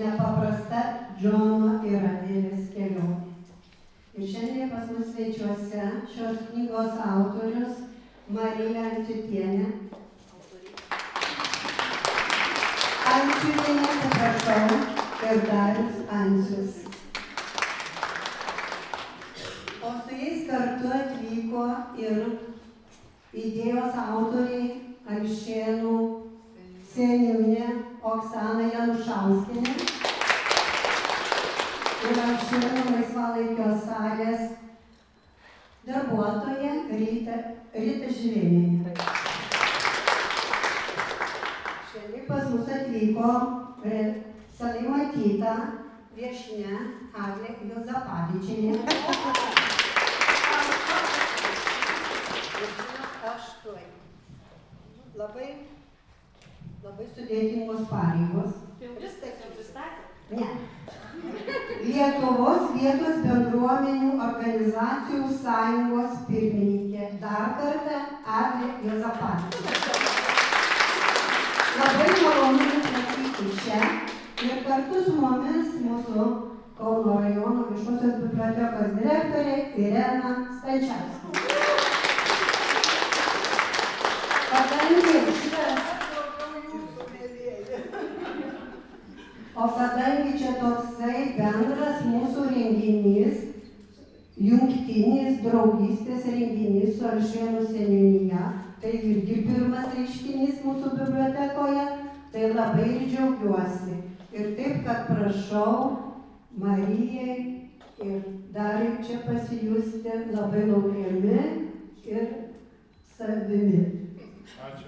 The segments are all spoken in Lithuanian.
nepaprasta Džono ir Adelės kelionė. Ir šiandien pas mus svečiuose šios knygos autorius Marija Anciutienė. Anciutienė, atsiprašau, ir Darius Ancius. O su jais kartu atvyko ir idėjos autoriai Alšėnų seniūnė Oksana Janušauskienė ir Alšėnų laisvalaikio salės darbuotoja Rita Žilėnienė. Šiandien pas mus atvyko senai matyta viešnia Aglė Juozapavičienė. Aš tuoj. Labai sudėtingos pareigos. Ne. Lietuvos vietos bendruomenių organizacijų sąjungos pirmininkė. Dar kartą Aglė Juozapavičienė. Labai malonu jūs matyti čia ir kartu su mumis mūsų Kauno rajono viešosios bibliotekos direktorė Irena Stančiauskienė. O kadangi čia toksai bendras mūsų renginys, jungtinis draugystės renginys su Alšėnų seniūnija, tai irgi pirmas reiškinys mūsų bibliotekoje, tai labai ir džiaugiuosi. Ir taip, kad prašau Marijai ir Dariui čia pasijusti labai laukiami ir savimi. Ačiū.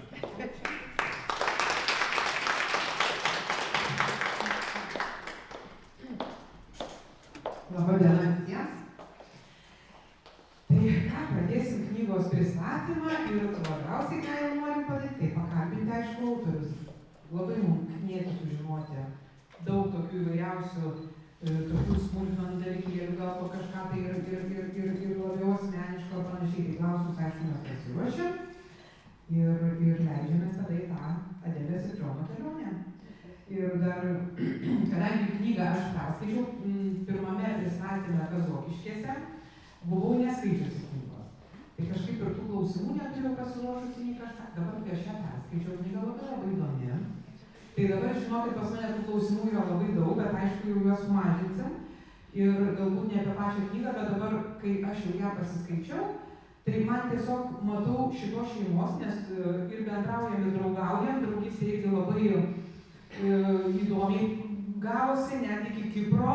Labą dieną visiems. Tai ką, pradėsim knygos pristatymą ir labiausiai ką jau norim padaryti, tai pakalbinti aišku autorius. Labai mums knieti sužinoti daug tokių įvairiausių tokių smulkmenų dalykėlių, gal po kažką tai ir labiau asmeniško ar panašiai. Tai klausimus aišku mes pasiruošėm ir leidžiamės tada į tą Adelės ir Džono kelionę. Ir dar, kadangi knygą aš perskaičiau pirmame pristatyme Kazokiškėse, buvau neskaičiusi knygos. Tai kažkaip ir tų klausimų neturėjau pasiruošusi nei kažką. Dabar kai aš ją perskaičiau, knyga labai įdomi. Tai dabar žinokit, pas mane tų klausimų yra labai daug, bet aišku jau juos sumažinsim. Ir galbūt ne apie pačią knygą, bet dabar, kai aš jau ją pasiskaičiau, tai man tiesiog matau šitos šeimos, nes ir bendraujam, ir draugaujam, draugystė irgi labai įdomiai gavosi, net iki Kipro,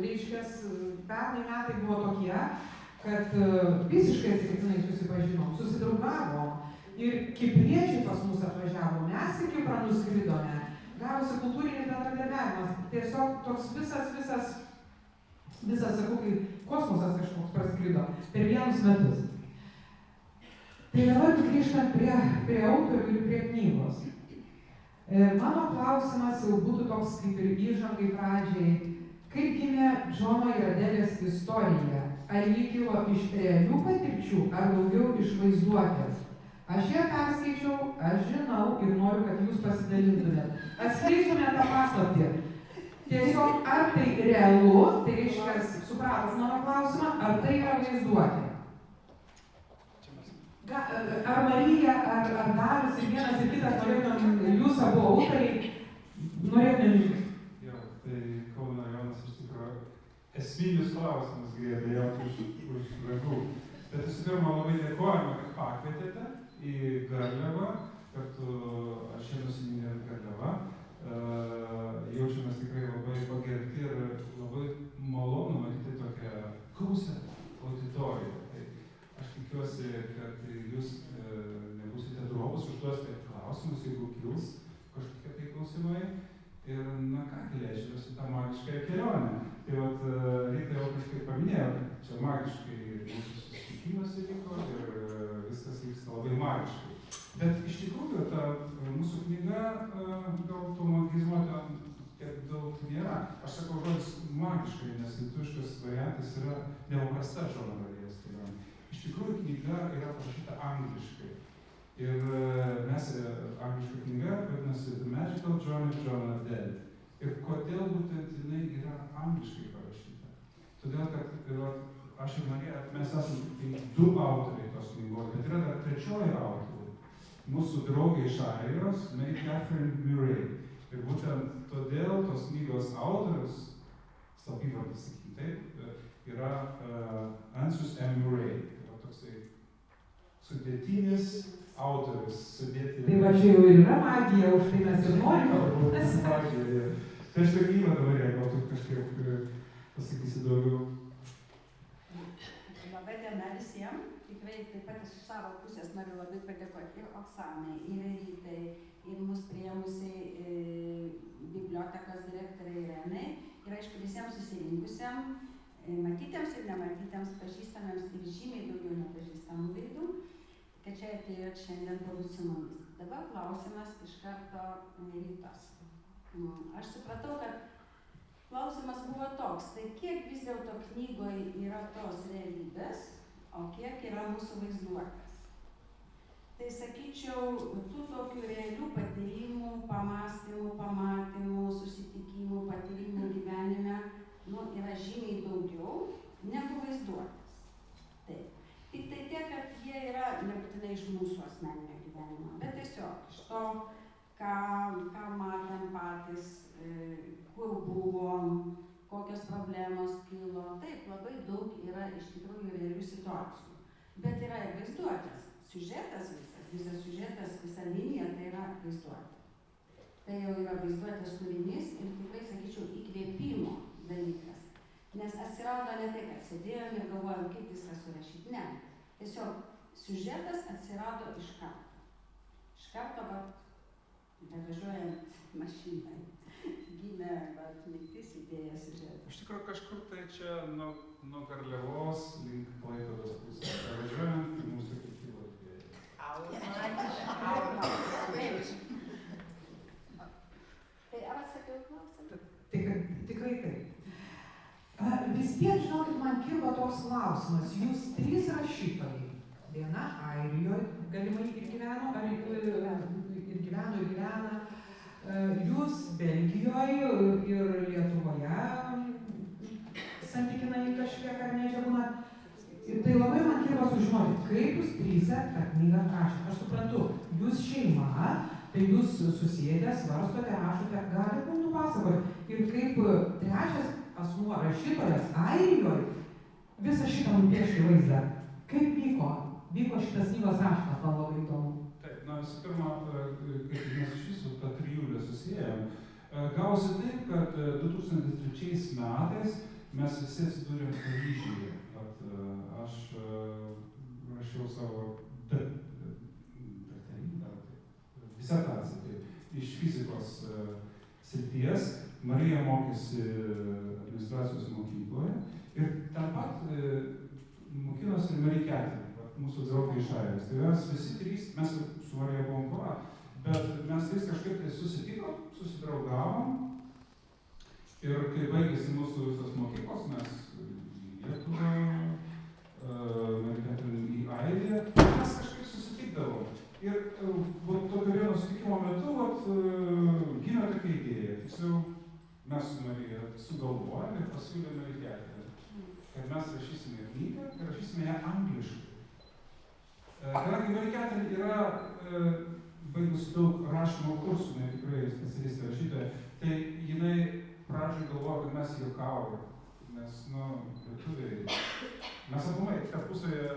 reiškias, pernai metai buvo tokie, kad visiškai atsitiktinai susipažinom, susidraugavom ir kipriečiai pas mus atvažiavo, mes į Kiprą nuskridome, gavosi kultūrinis bendradarbiavimas, tiesiog toks visas, sakau, kai kosmosas kažkoks praskrido per vienus metus. Tai dabar grįžtant prie autorių ir prie knygos. Mano klausimas jau būtų toks kaip ir įžangai pradžiai. Kaip gimė Džono ir Adelės istorija? Ar ji kilo iš realių patirčių, ar daugiau iš vaizduotės? Aš ją perskaičiau, aš žinau ir noriu, kad jūs pasidalintumėt. Atskleistumėt tą paslaptį. Tiesiog, ar tai realu, tai reiškia, supratot mano klausimą, ar tai yra vaizduotė? Ar Marija, ar Darius ir vienas ir kitas norėtumėm, jūs abu autoriai, norėtumėm jūs? Jo, tai Kauno rajonas iš tikrųjų esminius klausimus girdėjot už ragų. Bet visų pirma, labai dėkojame, kad pakvietėte į Garliavą, kartu Alšėnų seniūnija Garliava. Jaučiamės tikrai labai pagerbti ir labai malonu matyti tokią gausią auditoriją. Aš tikiuosi, kad jūs nebūsite drovus užduosite klausimus, jeigu kils kažkokie tai klausimai. Ir, na ką, leidžiamės į tą magiškąją kelionę. Tai vat, Rita jau kažkaip paminėjo, kad čia magiškai mūsų susitikimas įvyko ir viskas vyksta labai magiškai. Bet iš tikrųjų, ta mūsų knyga, gal to magizmo ten tiek daug nėra. Aš sakau žodis magiškai, nes lietuviškas variantas yra nepaprasta Džono Adelės kelionė. Iš tikrųjų, knyga yra parašyta angliškai. Ir mes, angliška knyga, vadinasi The Magical Journey of Džono Adelė. Ir kodėl būtent jinai yra angliškai parašyta? Todėl, kad aš ir Marija, mes esame tik du autoriai tos knygos, bet yra dar trečioji autorė. Mūsų draugė iš Airijos, Mary Catherine Murray. Ir būtent todėl tos knygos autorius, slapyvardis, sakykim taip, yra Ansus M. Murray. Tai yra toksai sudėtinis autorius. Tai va čia jau ir yra magija, už tai mes ir norime. Tai aš tą gyvą dabar, gal tu kažkaip pasakysi daugiau. Labai diena visiems. Tikrai taip pat iš savo pusės noriu labai padėkoti ir Oksanai, ir Rytai, ir mūsų priėmusiai bibliotekos direktoriai Irenai, ir aišku visiems susirinkusiems, matytiems ir nematytiems, pažįstamiems ir žymiai daugiau nepažįstamų veidų, kad čia atėjot šiandien pabūt su mumis. Dabar klausimas iš karto Rytos. Aš supratau, kad klausimas buvo toks, tai kiek vis dėlto knygoje yra tos realybės, o kiek yra mūsų vaizduotės. Tai sakyčiau, tų tokių realių patyrimų, pamastymų, pamatymų, susitikimų, patyrimų gyvenime, yra žymiai daugiau negu vaizduotės. Taip. Tik tai tiek, kad jie yra nebūtinai iš mūsų asmeninio gyvenimo, bet tiesiog iš to, ką matėm patys, kur buvom, kokios problemos kilo. Taip, labai daug yra iš tikrųjų realių situacijų. Bet yra ir vaizduotės. Siužetas visas siužetas, visa linija, tai yra vaizduotė. Tai jau yra vaizduotės kūrinys ir tikrai, sakyčiau, įkvėpimo dalykas. Nes atsirado ne tai, kad sėdėjom ir galvojom, kaip viską surašyti. Ne. Tiesiog siužetas atsirado iš karto. Iš karto, bevažiuojant mašinai, gimė mintis, idėja, siužetas. Iš tikrųjų, kažkur tai čia nuo Garliavos link Klaipėdos pusės. Bevažiuojant, mūsų kilo idėja. Tai ar atsakiau klausimą? Tikrai taip. Vis tiek, žinokit, man kilo toks klausimas. Jūs trys rašytojai. Viena Airijoje galimai ir gyveno, jūs Belgijoje ir Lietuvoje santykinai kažkiek ar nežiūrėna. Ir tai labai man kilo sužinoti, kaip jūs tryse tą knygą rašėte. Aš suprantu, jūs šeima, tai jūs susėdę, svarstote, rašote, galite mums nupasakoti. Ir kaip trečias asmuo rašytojas Airijoje visą šitą nupiešė vaizdą. Kaip vyko šitas knygos rašymas, man labai įdomu. Taip, visų pirma, kaip mes iš viso tą trijulę susijėjom, gausi taip, kad 2003 metais mes visi atsidūrėm Paryžiuje. Aš rašiau savo disertaciją iš fizikos srities. Marija mokėsi administracijos mokykloje ir ten pat mokinosi ir Mary Catherine, mūsų draugė iš Airijos. Tai mes visi trys, mes su Marija buvom pora, bet mes trys kažkaip tai susitikom, susidraugavom ir kai baigėsi mūsų visos mokyklos, mes Lietuvą, Mary Catherine į Airiją, mes kažkaip susitikdavom. Ir tokio vieno susitikimo metu gimė tokia idėja. Tiksliau, mes su Marija sugalvojame ir pasiūlėme Mary Catherine, kad mes rašysime knygą ir rašysime ją angliškai. Kadangi Mary Catherine yra baigusi daug rašymo kursų, ne tikrai specialistė rašytoja, tai jinai pradžioj galvojo, kad mes juokaujam. Nes, lietuviai, mes aplamai tarpusavyje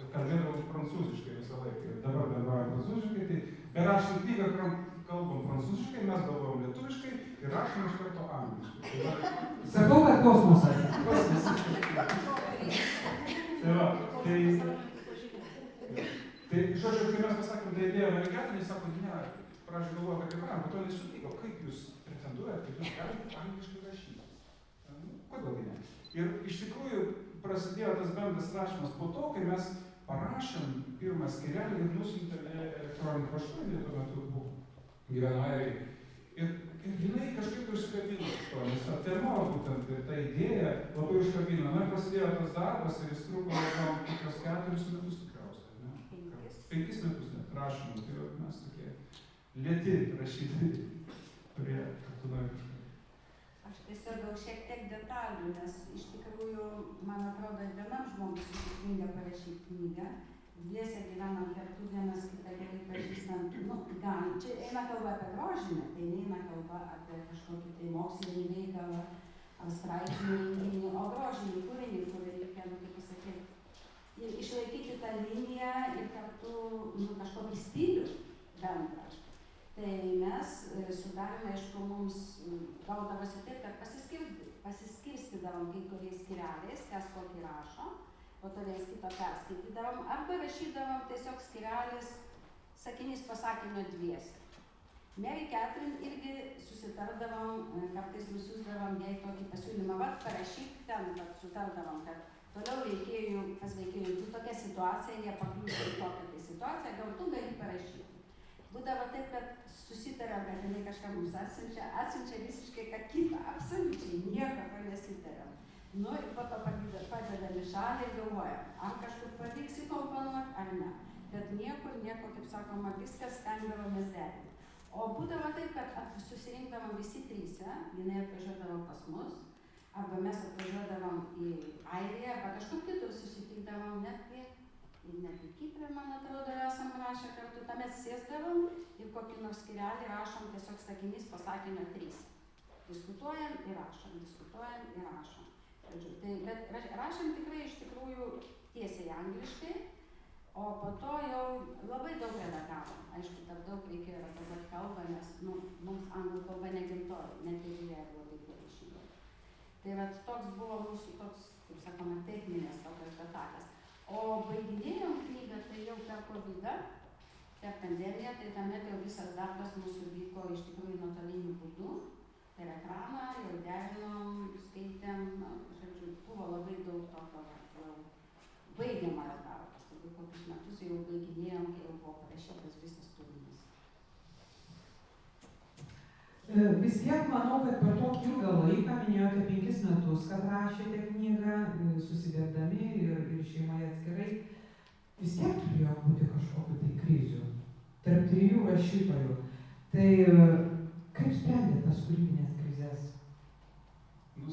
kalbėdavom prancūziškai visą laiką. Ir dabar bendraujam prancūziškai, tai berašant knygą kalbam prancūziškai, mes galvojam lietuviškai ir rašom iš karto angliškai. Sakau, kad kosmosas. Tai, žodžiu, kai mes pasakėm, tai idėja Mary Catherine, jis sako, ne, pradžioj galvoja, kad yra, po to nesutiko, kaip jūs pretenduojate, kaip jūs galite angliškai rašyti. Kodėl ne? Ir iš tikrųjų prasidėjo tas bendras rašymas po to, kai mes parašėm pirmą skyrelį ir nusiuntėme elektroninį paštą, jie tuo metu buvo gyveno Airijai. Ir jinai kažkaip užkabino iš to, nes ta tema, būtent ta idėja labai užkabino. Na ir prasidėjo tas darbas ir jis truko kokios 4 metus tikriausiai, ne? 5 metus net rašymų, tai mes tokie lėti rašytojai, kurie kartu nori kažką. tiesiog gal šiek tiek detalių, nes iš tikrųjų, man atrodo, vienam žmogui sudėtinga parašyti knygą, dviese gyvenam kartu, vienas kitą gerai pažįstant, gal, čia eina kalba apie grožinę, tai neina kalba apie kažkokį tai mokslinį veikalą ar straipsnį rinkinį, o grožinį kūrinį, kurį reikia, kaip pasakyti, ir išlaikyti tą liniją ir kartu kažkokį stilių bendrą. Tai mes sudarėme, aišku, mums gaudavosi taip, kad pasiskirstydavom kai kuriais skyreliais, kas kokį rašo, po to vienas kito perskaitydavom, arba rašydavom tiesiog skyrelis sakinys pasakinio dviese. Mary Catherine irgi susitardavom, kartais nusiųsdavom jai tokį pasiūlymą, parašyk ten, kad sutardavom, kad toliau pas veikėjų tokia situacija, jie pakliūtų į tokią tai situaciją, gal tu gali parašyti. Būdavo taip, kad susitarėm, kad jinai kažką mums atsiunčia visiškai ką kitą, absoliučiai nieko ko nesitarėm. Ir po to padedam į šalį ir galvojam, ar kažkur pavyks įkomponuoti, ar ne. Bet nieko, kaip sakoma, viskas stengdavomės derinti. O būdavo taip, kad susirinkdavom visi tryse, jinai atvažiuodavo pas mus, arba mes atvažiuodavom į Airiją, arba kažkur kitur susitikdavom, net į Kiprę, man atrodo, esam rašę kartu, tuomet sėsdavom ir kokį nors skyrelį rašom tiesiog sakinys pasakinio 3. Diskutuojam ir rašom, diskutuojam ir rašom. Bet rašėm tikrai iš tikrųjų tiesiai angliškai, o po to jau labai daug redagavom. Aišku, dar daug reikėjo redaguoti kalbą, nes mums anglų kalba negimtoji, net jeigu jie labai gerai žino. Tai toks buvo mūsų toks, kaip sakoma, techninės tokios detalės. O baiginėjom knygą, tai jau per COVID-ą, per pandemiją, tai tuomet jau visas darbas mūsų vyko iš tikrųjų nuotoliniu būdu, per ekraną, jau derinom, skaitėm, žodžiu, buvo labai daug tokio jau baigiamojo darbas. Taigi kokius metus jau baiginėjom, kai jau buvo parašytas visas turinys. Vis tiek manau, kad per tokį ilgą laiką, minėjote 5 metus, kad rašėte knygą, susidėdami ir šeimoje atskirai, vis tiek turėjo būti kažkokiu tai krizių tarp 3 rašytojų. Tai kaip sprendė tas kūrybinės krizės?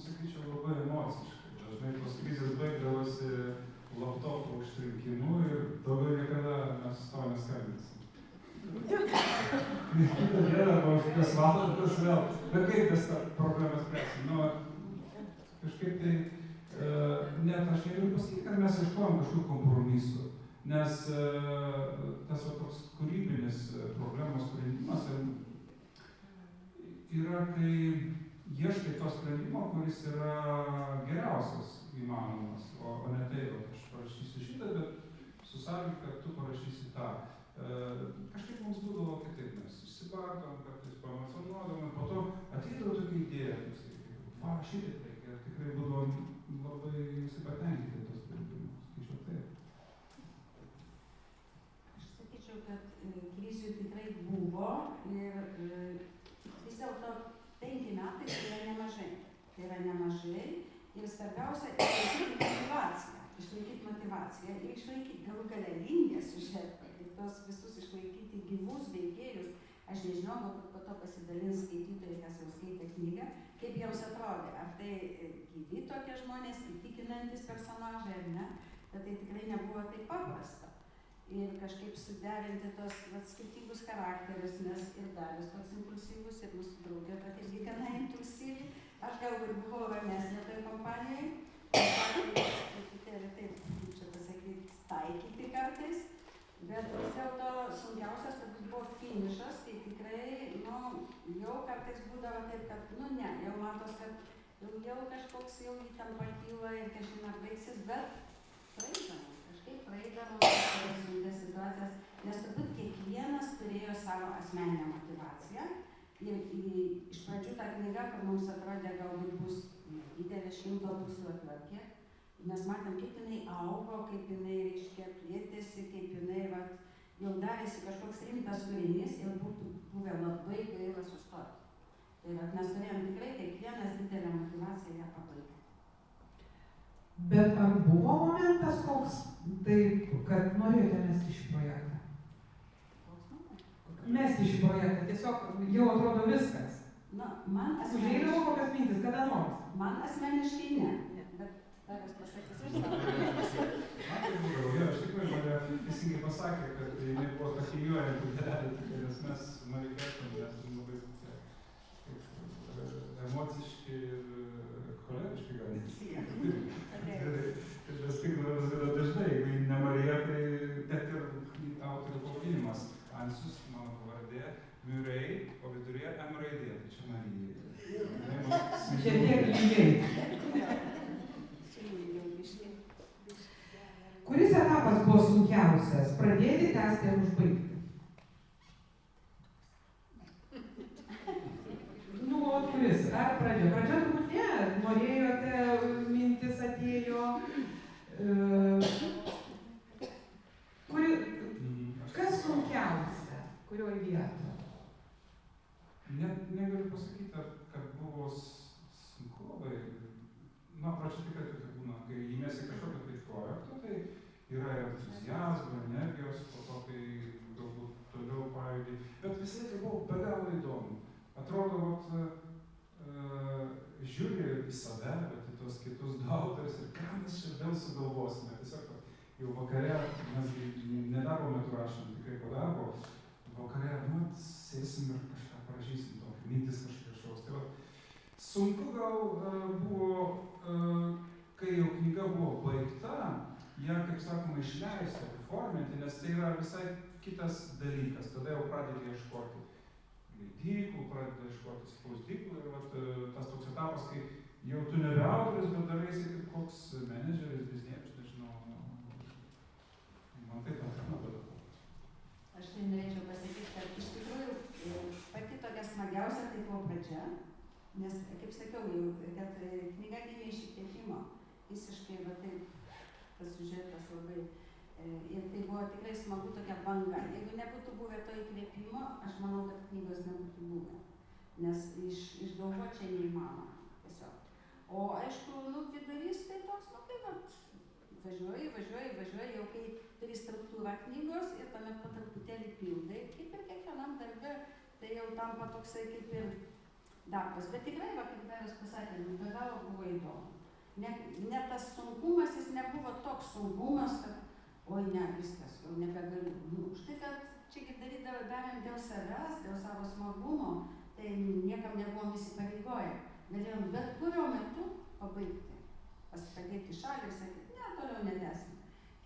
Sakyčiau, labai emociškai. Dažnai tos krizės baigdavosi laptopų užtrinkimu ir daugiau niekada mes to neskambinsim. Kitą dieną, kas valandas vėl. Bet kaip mes tą problemą spręsim? Kažkaip tai, net aš negaliu pasakyti, kad mes ieškojom kažkokių kompromisų, nes tas toks kūrybinis problemos sprendimas yra, kai ieškai to sprendimo, kuris yra geriausias įmanomas, o ne tai, aš parašysiu šitą, bet su sąlyga, kad tu parašysi tą. Kažkaip mums būdavo kitaip, mes išsibardom, kartais pamasonuodom ir po to ateidavo tokia idėja, šitaip reikia, tikrai būdavo labai patenkinti tos sprendimus, skaičiau taip. Aš sakyčiau, kad krizių tikrai buvo ir vis dėlto 5 metai tai yra nemažai. Tai yra nemažai ir svarbiausia išlaikyti motyvaciją ir išlaikyti galų gale liniją siužeto. Tos visus išlaikyti gyvus veikėjus, aš nežinau, galbūt po to pasidalins skaitytojai, kas jau skaitė knygą, kaip jiems atrodė, ar tai gyvi tokie žmonės, įtikinantis personažai ar ne, bet tai tikrai nebuvo taip paprasta. Ir kažkaip suderinti tos skirtingus charakterius, nes ir Darius toks impulsyvus, ir mūsų draugė tokia irgi gana impulsyvi, aš galbūt buvau ramesnė toj kompanijai, truputėlį taip, čia pasakyti, taikyti kartais. Bet vis dėlto sunkiausias turbūt buvo finišas, kai tikrai, jau kartais būdavo taip, kad, ne, jau matos, kad jau kažkoks jau įtampa kyla ir kažin ar baigsis, bet praeidavom kažkokias sunkias situacijas, nes turbūt kiekvienas turėjo savo asmeninę motyvaciją. Ir iš pradžių ta knyga, kad mums atrodė galbūt bus didelė 100 puslapių, mes matėm, kaip jinai augo, kaip jinai, reiškia, plėtėsi, kaip jinai jau darėsi kažkoks rimtas turinys ir būtų buvę labai gaila sustoti. Tai mes turėjom tikrai kiekvienas didelę motyvaciją ją pabaigti. Bet ar buvo momentas koks, taip, kad norėjote mesti šį projektą? Koks momentas? Mesti šį projektą, tiesiog jau atrodo viskas. Na, man Užeidavo kokias mintis, kada nors? Man asmeniškai ne, bet Darius pasakys už savo. Man tai būdavo, jo, iš tikrųjų mane teisingai pasakė, kad jinai buvo ta klijuojanti dalelė, nes mes su Marija esame labai emociški ir choleriški gal net. Ir tas tikras yra dažnai, jeigu ne Marija, tai net ir autorių pavadinimas Ansius, mano pavardė, Murray, o viduryje M raidė, tai čia Marija. Šiek tiek lygiai. Kuris etapas buvo sunkiausias? Pradėti, tęsti ar užbaigti? Nu, o kuris? Ar pradžia? Pradžia turbūt ne. Norėjote, mintis atėjo. Kas sunkiausia? Kurioj vietoje? Net negaliu pasakyti, kad buvo sunku labai. Na, pradžia tikrai tokia būna, kai įmesi kažkokio tai projekto, tai yra entuziazmo, energijos, po to, kai galbūt toliau pajudi. Bet visai tai buvo be galo įdomu. Atrodo, žiūri į save, bet į tos kitus du autorius ir ką mes čia vėl sugalvosime. Tiesiog jau vakare, mes nedarbo metu rašom, tikrai po darbo, vakare, sėsim ir kažką parašysim, tokį mintis kažkaip šaus. Tai sunku gal buvo, kai jau knyga buvo baigta, ją, kaip sakoma, išleisti, apiforminti, nes tai yra visai kitas dalykas. Tada jau pradedi ieškoti leidyklų, pradedi ieškoti spausdyklų ir tas toks etapas, kai jau tu nebe autorius, bet daraisi kaip koks menedžeris, bizniečius, nežinau. Man taip atrodo. Aš tai norėčiau pasakyti, kad iš tikrųjų pati tokia smagiausia tai buvo pradžia, nes, kaip sakiau, kad knyga gimė iš įkvėpimo, visiškai, va taip, tas siužetas labai, ir tai buvo tikrai smagu tokia banga. Jeigu nebūtų buvę to įkvėpimo, aš manau, kad knygos nebūtų buvę, nes išgalvoti čia neįmanoma tiesiog. O aišku, vidurys tai toks, tai vat, važiuoji, jau kai turi struktūrą knygos ir tuomet po truputėlį pildai, kaip ir kiekvienam darbe, tai jau tampa toksai kaip ir darbas. Bet tikrai, kaip Darius pasakė, be galo buvo įdomu. Ne tas sunkumas, jis nebuvo toks sunkumas, kad oi ne, viskas, jau nebegaliu. Štai, kad čia darėm dėl savęs, dėl savo smagumo, tai niekam nebuvom įsipareigoję. Galėjom bet kurio metu pabaigti, padėti į šalį ir sakyti, ne, toliau netęsim.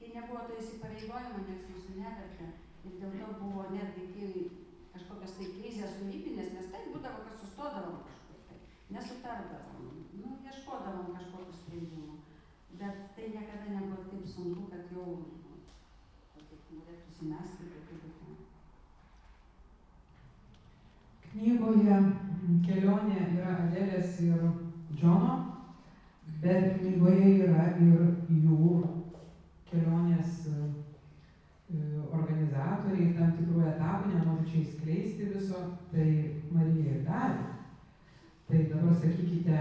Kai nebuvo to įsipareigojimo, nieks mūsų nevertė ir dėl to buvo netgi kažkokios tai krizės kūrybinės, nes tai būdavo, kad sustodavom kažkur tai, nesutardavom, ieškodavom kažkokių sprendimų. Bet tai niekada nebuvo taip sunku, kad jau norėtųsi mesti, bet taip ne. Knygoje kelionė yra Adelės ir Džono, bet knygoje yra ir jų kelionės organizatoriai, tam tikrų etapų, nenoriu čia įskleisti viso, tai Marija ir Darius. Tai dabar sakykite,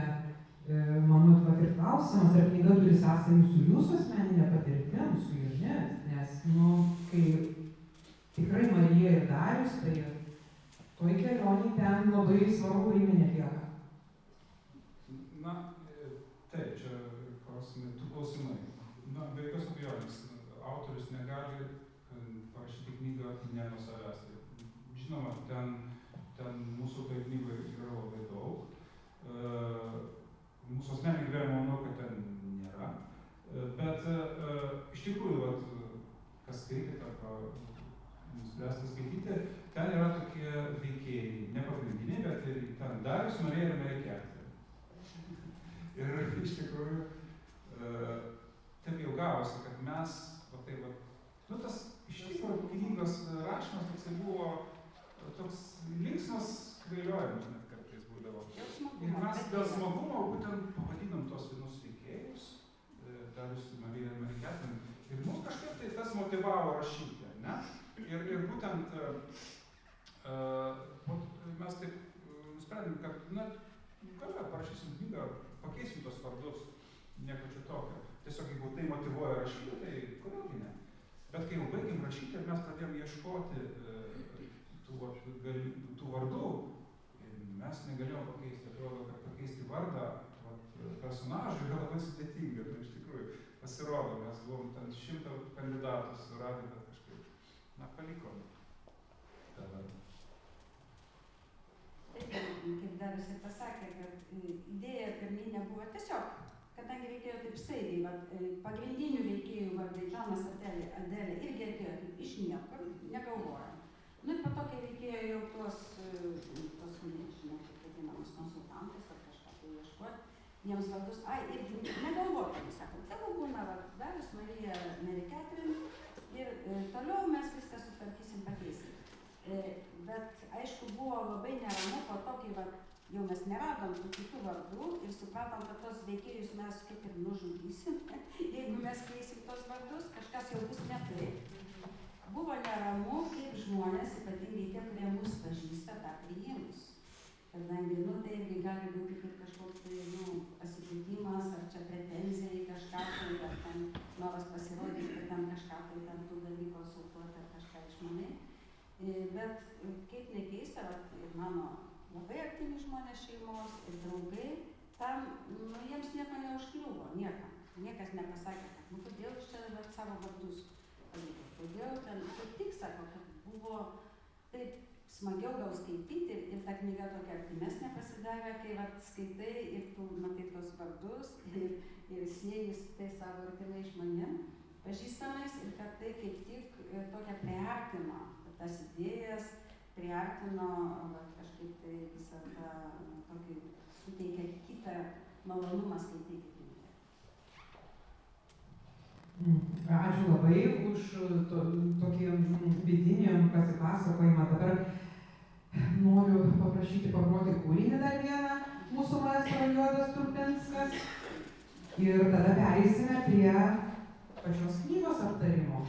mano ir klausimas, ar knyga turi sąsajų su jūsų asmeninė patirtim, su jumis, nes, kai tikrai Marija ir Darius, tai toj kelionį ten labai svarbu vaidmenį atlieka. Na, taip, čia klausimai. Na, be jokios abejonės, autorius negali parašyti knygą ne nuo savęs. Žinoma, ten mūsų toj knygoje yra labai daug. Mūsų asmeninį gyvenimą manau, kad ten nėra. Bet iš tikrųjų, kas skaitė, arba nuspręsta skaityti, ten yra tokie veikėjai, ne pagrindiniai, bet ir ten Darius, Marija ir Meriketė. Ir iš tikrųjų, taip jau gavosi, kad mes, tas iš tikrųjų knygos rašymas toksai buvo toks linksmas kvailiojimas net kartais būdavo. Ir mes dėl smagumo būtent pavadinom tos vienus veikėjus, Darius, Marija ir Meriketė. Ir mus kažkaip tai tas motyvavo rašyti, ne? Ir būtent mes taip nusprendėm, kad parašysim knygą, pakeisim tos vardus, nieko čia tokio. Tiesiog jeigu tai motyvuoja rašyti, tai kodėlgi ne. Bet kai jau baigėm rašyti ir mes pradėjom ieškoti tų vardų, mes negalėjom pakeisti, atrodo, kad pakeisti vardą personažui yra labai sudėtinga, tai iš tikrųjų pasirodo, mes buvom ten 100 kandidatų suradę, bet kažkaip, palikom tą vardą. Taip, kaip Darius ir pasakė, kad idėja pirminė buvo tiesiog, kadangi reikėjo taip staigiai, pagrindinių veikėjų vardai, Džonas Adelė irgi atėjo taip iš niekur, negalvojant. Ir po to, kai reikėjo jau tuos nežinau, kaip vadinamus konsultantus ar kažką tai ieškoti, jiems vardus, irgi negalvodami, sakom, tavo būna Darius, Marija, Mary Catherine ir toliau mes viską sutvarkysim, pakeisim. Bet aišku, buvo labai neramu po to, kai jau mes neradom tų kitų vardų ir supratom, kad tos veikėjus mes kaip ir nužudysim, jeigu mes keisim tos vardus, kažkas jau bus ne taip. Buvo neramu, kaip žmonės, ypatingai tie, kurie mus pažįsta, tą priims. Kadangi, tai irgi gali būti kaip kažkoks pasikeitimas, ar čia pretenzija į kažką, ar ten noras pasirodyti, kad ten kažką tai ten tu gali konsultuoti, ar kažką išmanai. Bet kaip nekeista, ir mano labai artimi žmonės šeimos ir draugai, tam, jiems nieko neužkliuvo, niekam. Niekas nepasakė, kad, kodėl jūs čia savo vardus palikot. Kodėl ten, kaip tik sako, kad buvo taip smagiau gal skaityti ir ta knyga tokia artimesnė pasidarė, kai skaitai ir tu matai tos vardus ir sieji tai savo artimai žmonėm, pažįstamais ir kad tai kaip tik tokia priartino tas idėjas, priartino kažkaip tai visą tą tokį suteikia kitą malonumą skaityti knygą. Ačiū labai už tokį vidinį pasipasakojimą. Dabar noriu paprašyti pagroti kūrinį dar vieną, mūsų maestro Juodas Turpinskas. Ir tada pereisime prie pačios knygos aptarimo.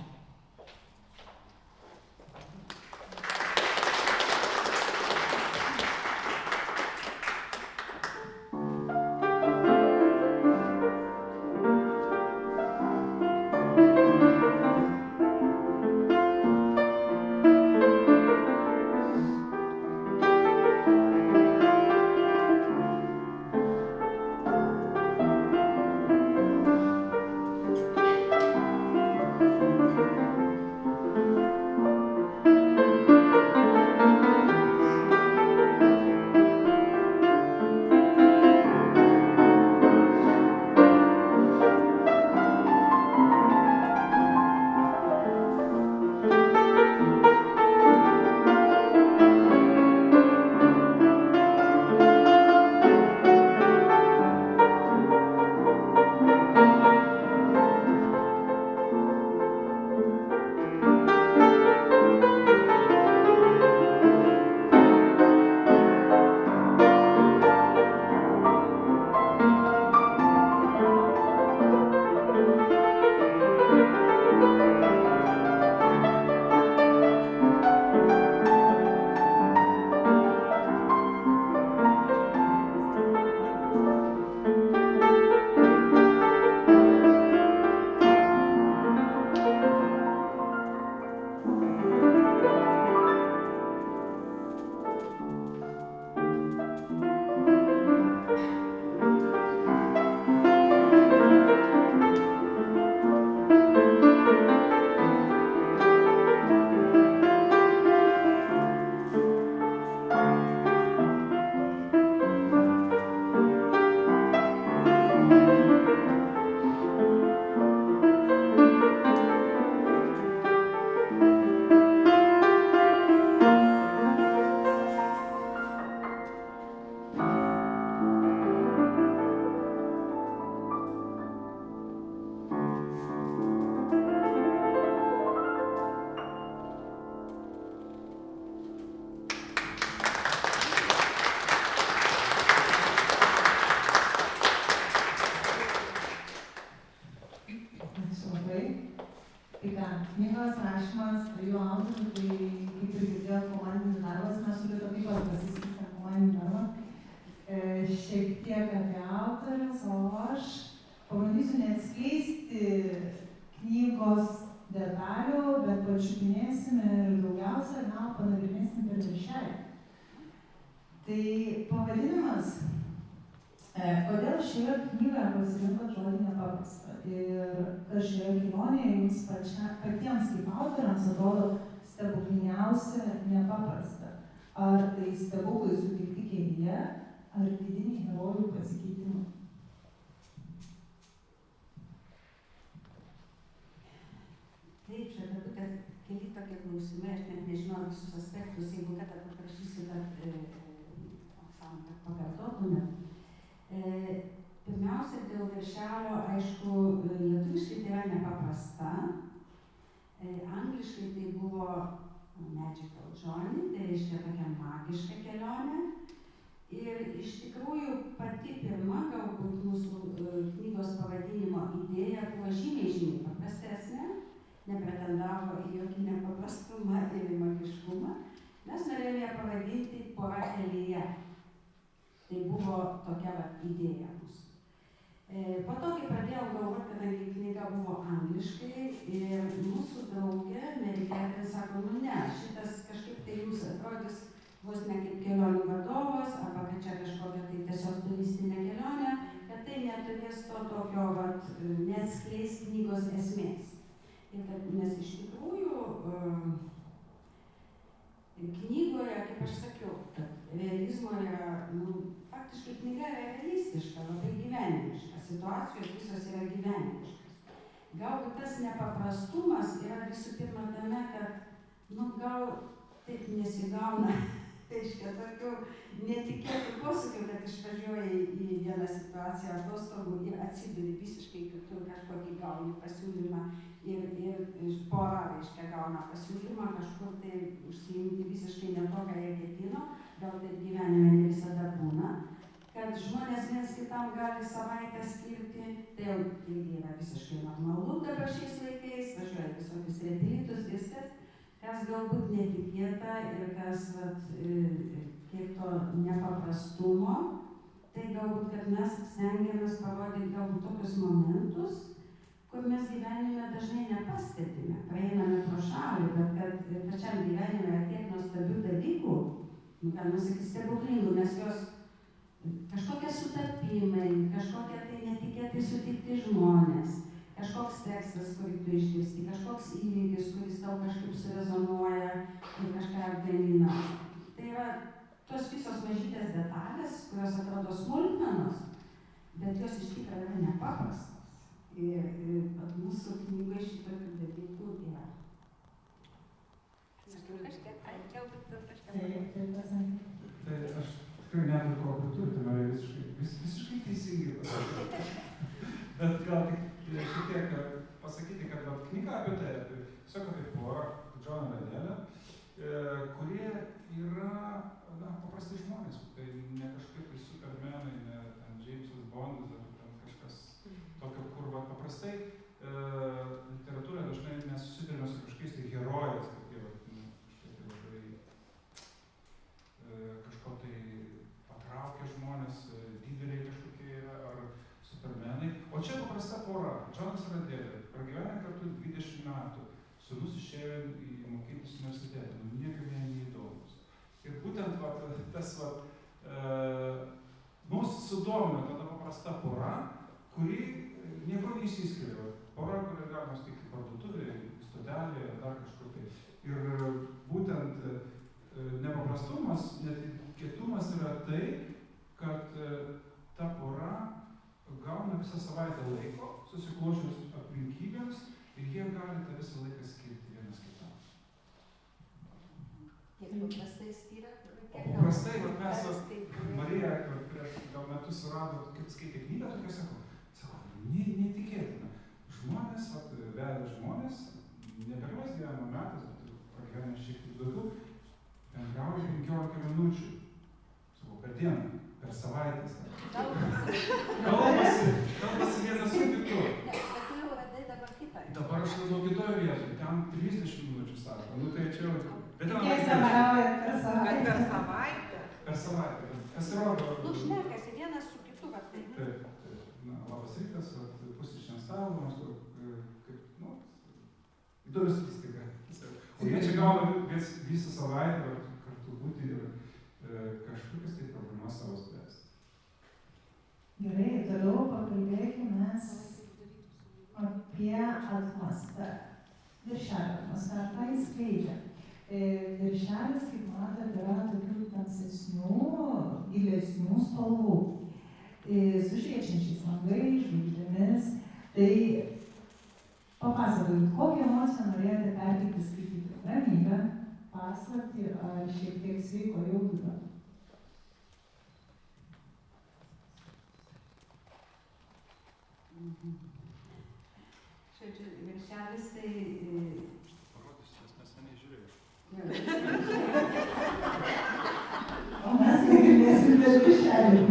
Knygos rašymas, jų autorių, tai kaip ir girdėjot, komandinis darbas, mes su Lietuvos pasiskirstėm komandinį darbą. Šiek tiek apie autorius, o aš pabandysiu neatskleisti knygos detalių, bet pačiupinėsim ir daugiausia, panagrinėsim per viršelį. Tai pavadinimas, kodėl šioje knygoje pasirinkot žodį nepaprasta ir kas šioje kelionėje jums patiems kaip autoriams atrodo stebuklingiausia nepaprasta. Ar tai stebuklai sutikti kelyje, ar vidiniai herojų pasikeitimai? Taip, čia dabar keli tokie klausimai, aš net nežinau visus aspektus, jeigu kada paprašysiu, kad Oksana pakartotumėt. Pirmiausia, dėl viršelio, aišku, lietuviškai tai yra nepaprasta, angliškai tai buvo magical journey, tai reiškia tokia magiška kelionė. Ir iš tikrųjų pati pirma, galbūt mūsų knygos pavadinimo idėja buvo žymiai paprastesnė, nepretendavo į jokį nepaprastumą ir į magiškumą. Mes norėjome ją pavadinti Pora kelyje. Tai buvo tokia idėja mūsų. Po to, kai pradėjau galvoti, kadangi knyga buvo angliškai ir mūsų draugė, amerikietė, sako, nu ne, šitas kažkaip tai jums atrodys vos ne kaip kelionių vadovas, arba kad čia kažkokia tai tiesiog turistinė kelionė, kad tai neturės to tokio, neatskleis knygos esmės. Ir kad mes iš tikrųjų knygoje, kaip aš sakiau, kad realizmo yra, faktiškai knyga yra realistiška, labai gyvenimiška, situacijos visos yra gyvenimiškas. Galbūt tas nepaprastumas yra visų pirma tame, kad, gal taip nesigauna, reiškia, tokių netikėtų posūkių, kad išvažiuoji į vieną situaciją atostogų ir atsiduri visiškai kitur, kažkokį gauni pasiūlymą ir pora, reiškia, gauna pasiūlymą kažkur tai užsiimti visiškai ne to, ką jie ketino, gal taip gyvenime ne visada būna, kad žmonės viens kitam gali savaitę skirti, tai jau irgi yra visiškai normalu dabar šiais laikais, važiuoja visokius retrytus, viskas, kas galbūt netikėta ir kas kiek to nepaprastumo, tai galbūt, kad mes stengiamės parodyti galbūt tokius momentus, kur mes gyvenime dažnai nepastebime, praeiname pro šalį, bet kad pačiam gyvenime yra tiek nuostabių dalykų, galima sakyti stebuklingų, nes jos kažkokie sutapimai, kažkokie tai netikėtai sutikti žmonės, kažkoks tekstas, kurį tu išgirsti, kažkoks įvykis, kuris tau kažkaip surezonuoja ir kažką atgamina. Tai yra tos visos mažytės detalės, kurios atrodo smulkmenos, bet jos iš tikrųjų yra nepaprastos. Ir mūsų knygoje šitokių dalykų yra. Tai aš tikrai neturiu ko pridurti, man visiškai teisingai pasakyti. Bet gal tik šiek tiek pasakyti, kad knyga apie tai, tiesiog apie porą, Džoną Radelę, kurie yra paprasti žmonės. Tai ne kažkaip tai supermenai, ne Džeimsas Bondas ar ten kažkas tokio, kur paprastai literatūroje dažnai mes susidurime su kažkokiais tai herojais, kad jie labai kažko tai patraukia žmonės, dideliai kažkokie yra, ar supermenai. O čia paprasta pora, Džonas Radelė, pragyvenę kartu 20 metų, sūnus išėjo į mokytis universitetą, niekam jie neįdomus. Ir būtent tas mus sudomina tada paprasta pora, kuri nieko neįsiskiria. Pora, kurią galima sutikti parduotuvėje, stotelėje, dar kažkur tai. Ir būtent nepaprastumas, netikėtumas yra tai, kad ta pora gauna visą savaitę laiko, susiklošius aplinkybėms, ir jie gali tą visą laiką skirti vienas kitam. Kiek paprastai skiria? Paprastai, mes Marija prieš gal metus surado, kaip skaitė knygą, tokia sako, neįtikėtina. Žmonės, vedę žmonės, ne pirmas gyvenimo metas, bet pragyvenę šiek tiek daugiau, bendrauja 15 minučių. Sakau, per dieną, per savaitę. Kalbasi vienas su kitu. Ne, bet tu jau radai dabar kitą. Dabar aš radau kitoje vietoje, ten 30 minučių sako. Tai čia jau... Kiek bendrauja per savaitę? Per savaitę? Per savaitę. Pasirodo... Šnekasi vienas su kitu, va taip. Taip. Labas rytas, pusryčiam stalo, maždaug, įdomi statistika. O jie čia gauna visą savaitę kartu būti ir kažkokias tai problemas savo spręsti. Gerai, toliau pakalbėkime apie atmosferą. Viršelio atmosferą, ką jis skleidžia. Viršelis, kaip matote, yra tokių tamsesnių, gilesnių spalvų. Su šviečiančiais langais, žvaigždėmis. Tai papasakokit, kokią emociją norėjote perteikti skaityti? Ramybę, paslaptį ar šiek tiek sveiko jaudulio? Žodžiu, viršelis tai... Parodysiu, nes neseniai žiūrėjau. O mes negalėsim be viršelio.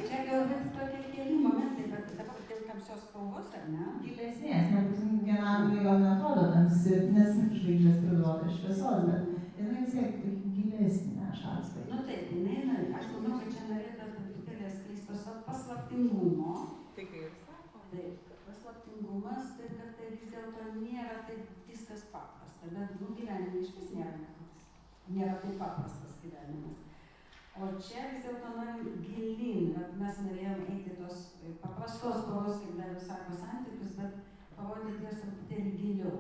Čia galbūt tokie keli momentai, bet dabar dėl tamsios spalvos, ar ne? Gilesnės, nebūtum vienam gal neatrodo tamsi, nes žvaigždės priduoda šviesos, bet jinai vis tiek gilesnė šalstai. Nu taip, jinai, aš manau, kad čia norėtų truputėlį skleistos paslaptingumo. Tai kai ir sako. Taip, paslaptingumas, tai kad tai vis dėlto nėra taip viskas paprasta, bet gyvenime iš vis nėra taip paprastas gyvenimas. O čia vis dėlto norim gilin, kad mes norėjom eiti tos paprastos poros, kaip dar sako, santykius, bet parodyti jas truputėlį giliau.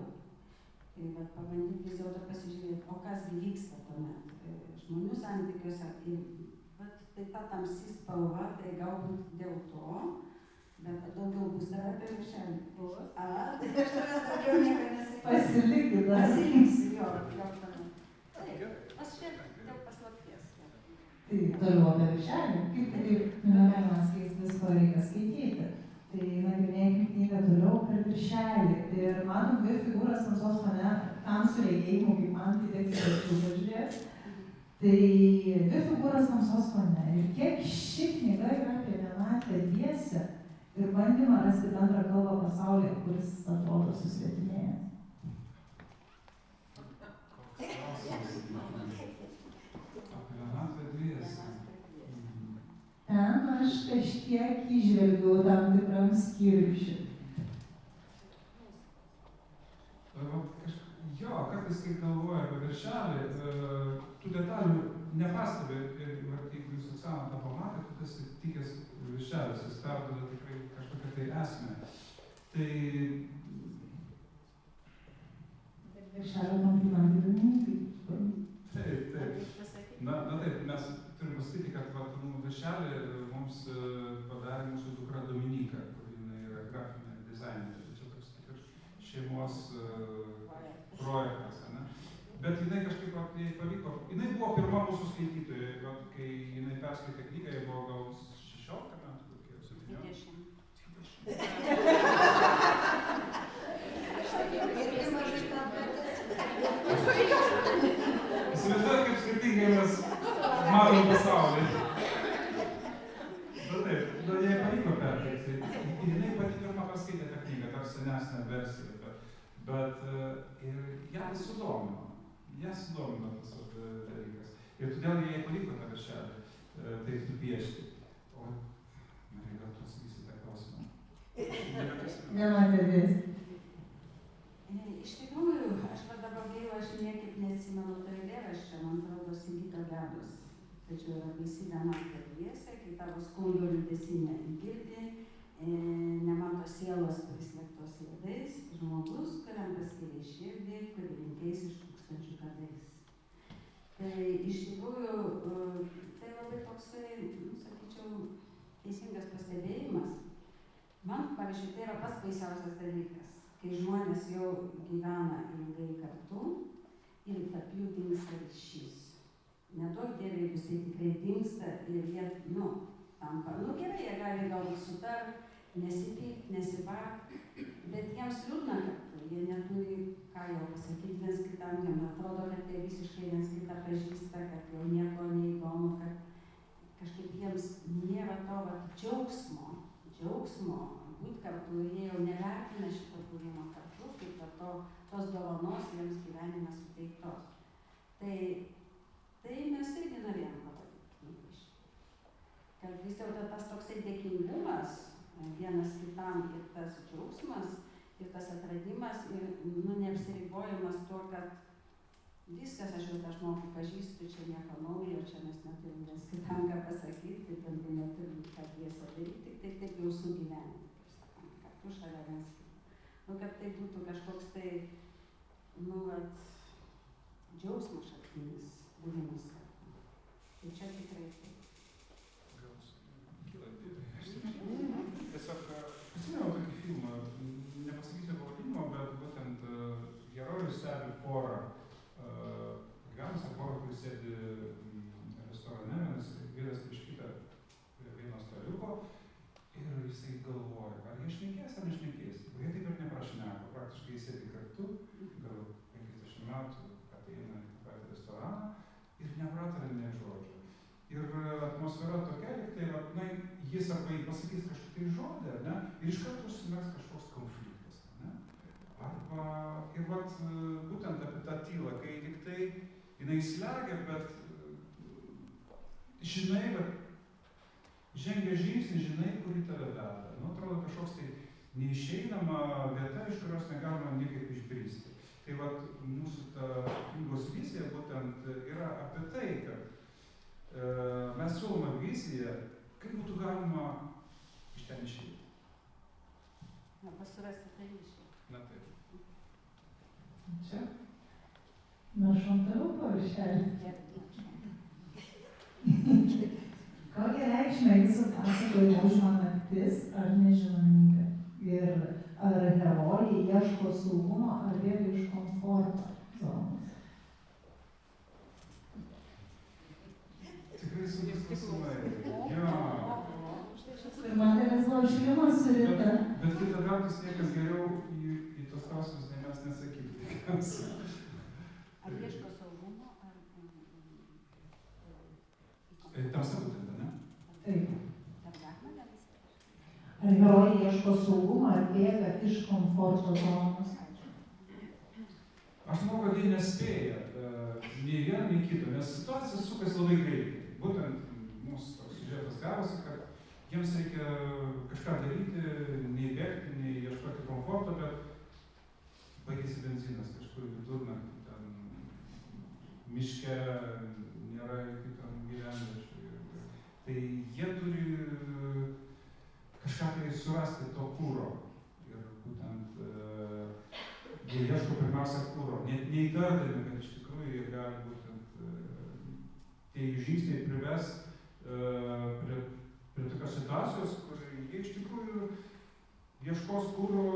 Tai pabandyti vis dėlto pasižiūrėti, o kas vyksta tuomet žmonių santykiuose. Tai ta tamsi spalva, tai galbūt dėl to, bet daugiau bus dar apie viršelį. Tai aš daugiau nieko nesipasakysiu. Pasilikit dar. Pasiliksiu, jo. Taip, aš čia dėl paslapties. Tai toliau apie viršelį. Kaip taip negalima skleisti visko, reikia skaityti. Tai nagrinėjame knygą toliau per viršelį. Ir matom dvi figūras tamsos fone, tamsų regėjimų, kaip man tai teks žiūrėti. Tai dvi figūros tamsos fone. Ir kiek ši knyga yra apie vienatvę dviese ir bandymą rasti bendrą kalbą pasaulyje, kuris atrodo susvetimėjęs. Ten aš kažkiek įžvelgiau tam tikram skirčiui. Jo, kartais, kai galvoja apie viršelį, tų detalių nepastebi. Jeigu jūs egzaminą tą pamatėte, tu esi tikęs viršelis, jis perduoda tikrai kažkokią tai esmę. Tai... Viršelio komplimentai dalykai. Taip. Na taip, mes turim pasakyti, kad viršelį mums padarė mūsų dukra Dominika, kur jinai yra grafinė dizainerė. Čia toks tikras šeimos projektas, ne? Bet jinai kažkaip jai pavyko. Jinai buvo pirma mūsų skaitytoja, kai jinai perskaitė knygą, jai buvo gal 16 metų, kokie 17. Įsivaizduoju, kaip skirtingai mes matom pasaulį. Bet taip, jai pavyko perteikti. Jinai pati pirma paskaitė tą knygą, toks senesnė versija. Bet ir ją tai sudomino. Ją sudomino tas dalykas. Ir todėl jai pavyko tą viršelį taip nupiešti. O, Marija, gal tu atsakysi tą klausimą? Nematėdės. Iš tikrųjų, aš dabar gaila, aš niekaip neatsimenu to eilėraščio, man atrodo, Sigito Gedos. Tačiau yra baisybė naktį dviese, kai tavo skundų liūdesį negirdi, nemato sielos prislėgtos ledais, žmogus, kuriam paskyrė širdį, kurį linkeis iš tūkstančių kadais. Tai iš tikrųjų, tai labai toksai, sakyčiau, teisingas pastebėjimas. Man, pavyzdžiui, tai yra pats baisiausias dalykas, kai žmonės jau gyvena ilgai kartu ir tarp jų dingsta ryšys. Neduok Dieve, jeigu jisai tikrai dingsta ir jie, tampa, gerai, jie gali galbūt sutart, nesipykt, nesibart, bet jiems liūdna kartu, jie neturi ką jau pasakyti viens kitam, jiems atrodo, kad jie visiškai viens kitą pažįsta, kad jau nieko neįdomu, kad kažkaip jiems nėra to džiaugsmo būt kartu ir jie jau nevertina šito buvimo kartu, kaip tos dovanos jiems gyvenime suteiktos. Tai mes irgi norėjom padaryti. Kad vis dėlto tas toksai dėkingumas vienas kitam ir tas džiaugsmas ir tas atradimas ir neapsiribojimas tuo, kad viskas, aš jau tą žmogų pažįstu, čia nieko naujo, čia mes neturim viens kitam ką pasakyti, bendrai neturim ką dviese daryti, tik tai taip jau sugyventi, kaip sakant, kartu šalia viens kito. Nu, kad tai būtų kažkoks tai, nu, vat, džiaugsmo šaltinis buvimas kartu. Tai čia tikrai taip. Gal kyla tiesiog prisiminiau tokį filmą, nepasakysiu pavadinimo, bet būtent herojus stebi porą, gyvenusią porą, kuris sėdi restorane, vienas prieš kitą prie vieno staliuko ir jisai galvoja, ar jie šnekės ar nešnekės. Jie taip ir neprašneko, praktiškai jie sėdi kartu, gal 50 metų ateina į patį restoraną ir nepratarė nė žodžio. Ir atmosfera tokia, lyg tai, na, jis arba jį pasakys kažkokį žodį, ne, ir iš karto užsimes kažkoks konfliktas, ne. Arba, ir vat, būtent apie tą tylą, kai tik tai jinai slegia, bet žinai, bet žengia žingsnį, žinai, kur į tave veda. Nu, atrodo kažkoks tai neišeinama vieta, iš kurios negalima niekaip išbristi. Tai vat, mūsų ta knygos vizija būtent yra apie tai, kad mes siūlome viziją, kaip būtų galima iš ten išeiti. Na, pasirasti tą ryšį. Na taip. Čia? Naršom toliau paviršelį. Kokią reikšmę jūsų pasakojime užima naktis ar nežinomybė? Ir ar herojai ieško saugumo ar bėga iš komforto zonos? Tikrai sunkus klausimai. Jo. Ir man dėlis buvo šlimas surita. Bet kita vertus niekas geriau į tos klausimus nei mes nesakytų. Ar ieško saugumo, ar... Tamsa būtent, ne? Taip. Ar galima dalis? Ar herojai ieško saugumo ar bėga iš komforto zonos? Aš manau, kad jie nespėja nei vieną, nei kitą, nes situacija sukasi labai greitai. Būtent mūsų toks siužetas gavosi, kad jiems reikia kažką daryti, nei bėgti, nei ieškoti komforto, bet baigėsi benzinas kažkur vidurnaktį, ten miške, nėra jokių ten gyvenviečių. Tai jie turi kažką tai surasti to kuro. Ir būtent jie ieško pirmiausia kuro, neįtardami, kad iš tikrųjų jie gali būtent tie jų žingsniai prives prie tokios situacijos, kur jie iš tikrųjų ieškos kuro